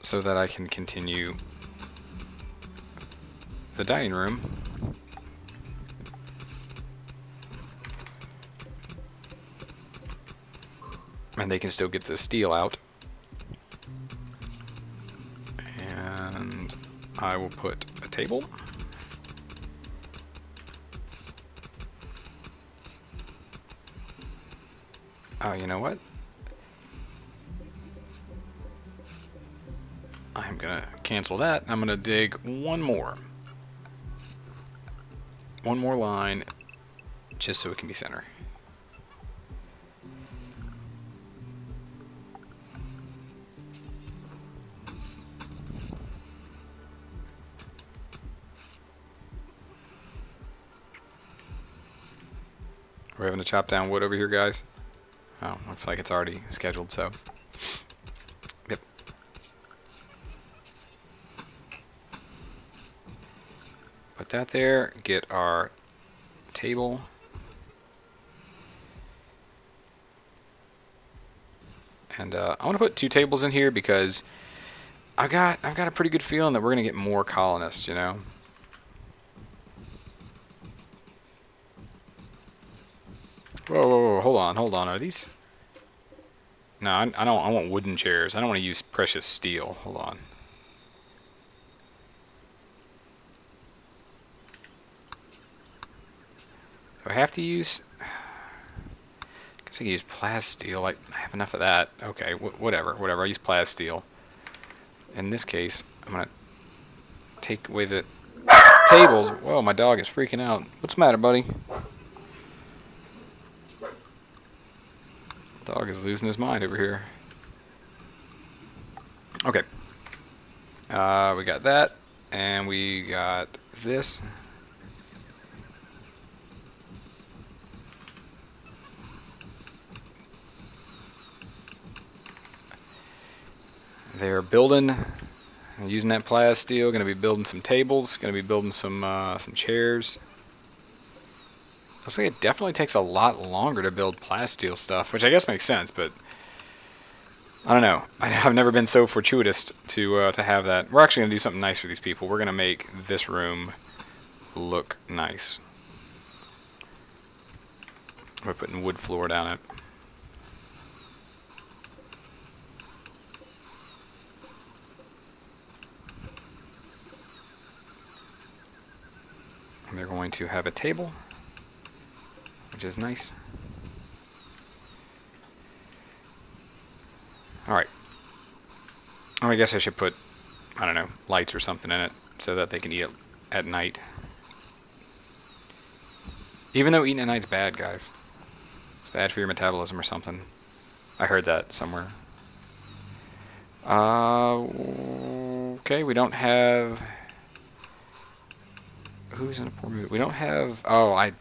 so that I can continue the dining room. And they can still get the steel out. And I will put a table. Oh, you know what? I'm gonna cancel that. I'm gonna dig one more line just so it can be center. We're having to chop down wood over here, guys. Oh, looks like it's already scheduled, so. Yep. Put that there, get our table. And I want to put 2 tables in here because I've got a pretty good feeling that we're going to get more colonists, you know. Whoa, whoa, whoa, hold on. Are these? No, I don't. I want wooden chairs. I don't want to use precious steel. Hold on. Do I have to use? I guess I can use plasteel. I have enough of that. Okay, whatever. I use plasteel. In this case, I'm gonna take away the tables. Whoa, my dog is freaking out. What's the matter, buddy? What Dog is losing his mind over here. Okay. We got that, and we got this. They're building, using that plasteel. Going to be building some tables. Going to be building some chairs. Looks like it definitely takes a lot longer to build plasteel stuff, which I guess makes sense, but I don't know. I've never been so fortuitous to have that. We're actually going to do something nice for these people. We're going to make this room look nice. We're putting wood floor down it. And they're going to have a table, which is nice. Alright. Oh, I guess I should put, I don't know, lights or something in it so that they can eat it at night. Even though eating at night's bad, guys. It's bad for your metabolism or something. I heard that somewhere. Okay, we don't have... Who's in a poor mood? We don't have... Oh,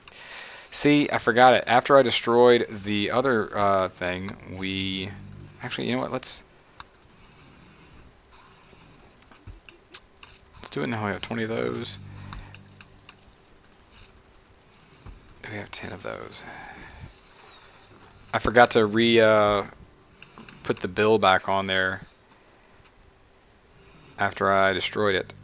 See, I forgot it. After I destroyed the other thing, we... Actually, you know what? Let's do it now. We have 20 of those. We have 10 of those. I forgot to put the bill back on there after I destroyed it.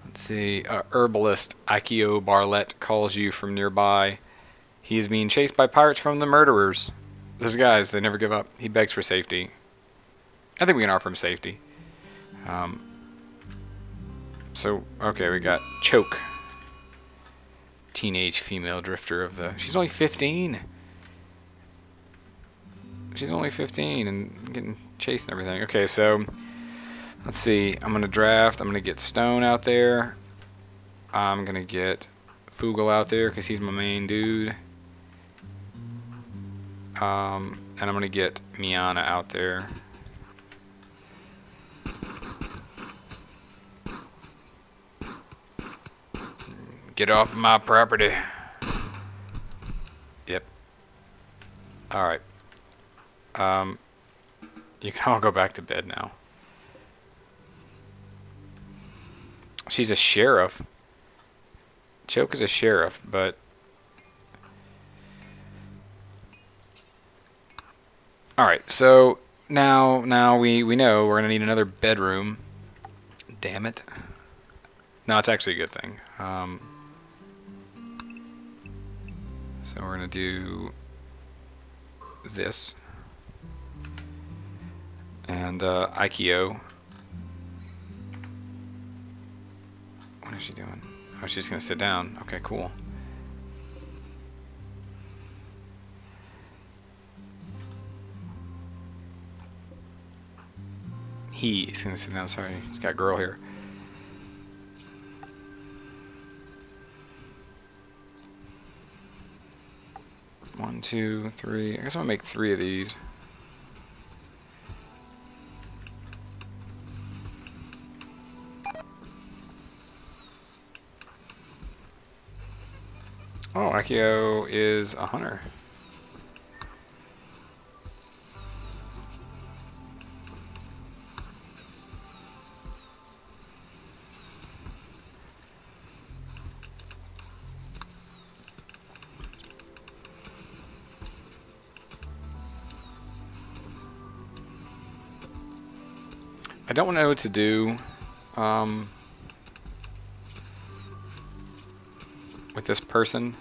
Let's see. Herbalist Ikeo Barlett calls you from nearby. He is being chased by pirates from the murderers. Those guys, they never give up. He begs for safety. I think we can offer him safety. So, okay, we got Choke. Teenage female drifter of the... She's only 15. She's only 15 and getting chased and everything. Okay, so... Let's see. I'm going to draft. I'm going to get Stone out there. I'm going to get Fugle out there because he's my main dude. And I'm going to get Miana out there. Get off my property. Yep. Alright. You can all go back to bed now. She's a sheriff. Choke is a sheriff, but... Alright, so now we know we're going to need another bedroom. Damn it. No, it's actually a good thing. So we're going to do this. And Ikeo. What is she doing? Oh, she's going to sit down. Okay, cool. He's going to sit down. Sorry, he's got a girl here. One, two, three. I guess I'm going to make 3 of these. Oh, Ikeo is a hunter. I don't know what to do with this person.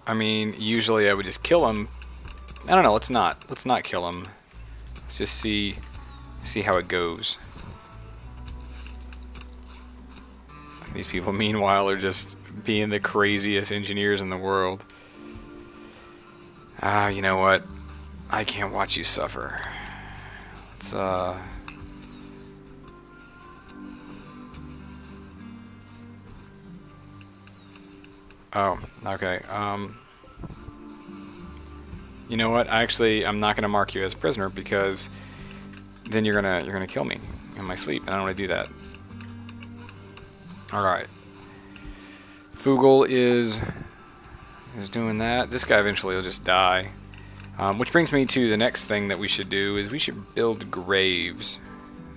I mean, usually I would just kill him. I don't know. Let's not kill him. Let's just see how it goes. These people, meanwhile, are just being the craziest engineers in the world. Ah, you know what? I can't watch you suffer. Let's Oh, okay. You know what? I'm not gonna mark you as a prisoner because then you're gonna kill me in my sleep, and I don't want to do that. All right. Fugel is doing that. This guy eventually will just die. Which brings me to the next thing that we should do is we should build graves.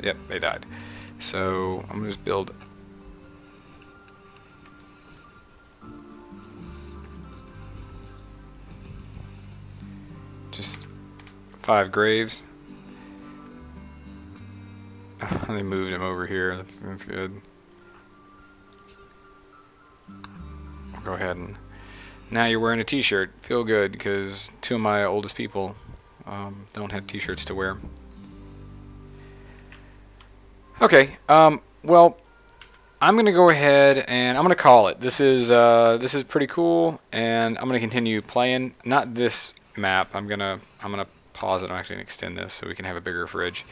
Yep, they died. So I'm gonna just build. Just 5 graves. They moved him over here. That's good. I'll go ahead and. Now you're wearing a t-shirt. Feel good, because 2 of my oldest people don't have t-shirts to wear. Okay, well, I'm going to go ahead and I'm going to call it. This is pretty cool, and I'm going to continue playing. Not this map. I'm gonna pause it. I'm actually going to extend this so we can have a bigger fridge.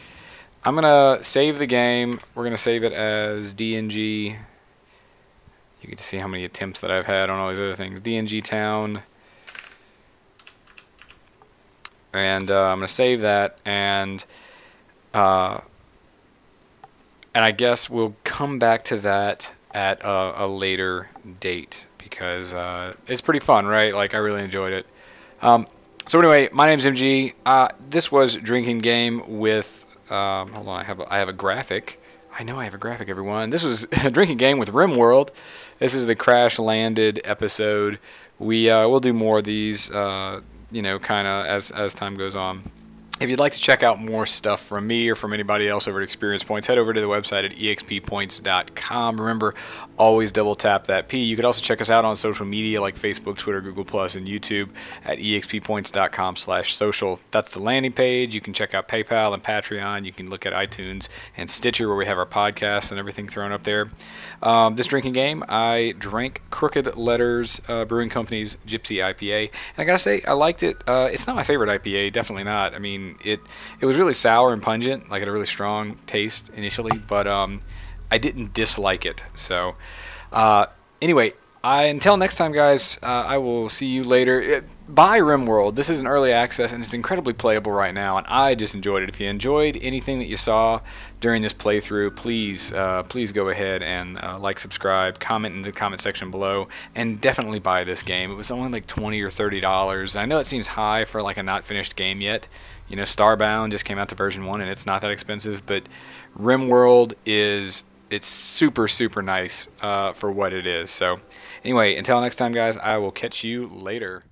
I'm going to save the game. We're going to save it as DNG. You get to see how many attempts that I've had on all these other things. DNG Town. And I'm going to save that, and I guess we'll come back to that at a later date, because it's pretty fun, right? Like, I really enjoyed it. So anyway, my name's MG. This was Drinking Game with, hold on, I have a graphic. I know I have a graphic, everyone. This was a Drinking Game with RimWorld. This is the Crash Landed episode. We'll do more of these, you know, kind of as time goes on. If you'd like to check out more stuff from me or from anybody else over at Experience Points, head over to the website at exppoints.com. Remember, always double tap that P. You could also check us out on social media like Facebook, Twitter, Google+, and YouTube at exppoints.com/social. That's the landing page. You can check out PayPal and Patreon. You can look at iTunes and Stitcher, where we have our podcasts and everything thrown up there. This Drinking Game, I drank Crooked Letters Brewing Company's Gypsy IPA. And I gotta say, I liked it. It's not my favorite IPA, definitely not. I mean, it was really sour and pungent, like it had a really strong taste initially, but I didn't dislike it. So anyway, until next time, guys, I will see you later. Buy RimWorld. This is an early access, and it's incredibly playable right now, and I just enjoyed it. If you enjoyed anything that you saw during this playthrough, please please go ahead and like, subscribe, comment in the comment section below, and definitely buy this game. It was only like $20 or $30. I know it seems high for like a not finished game yet. You know, Starbound just came out to version 1, and it's not that expensive, but RimWorld it's super, super nice for what it is. So anyway, until next time, guys, I will catch you later.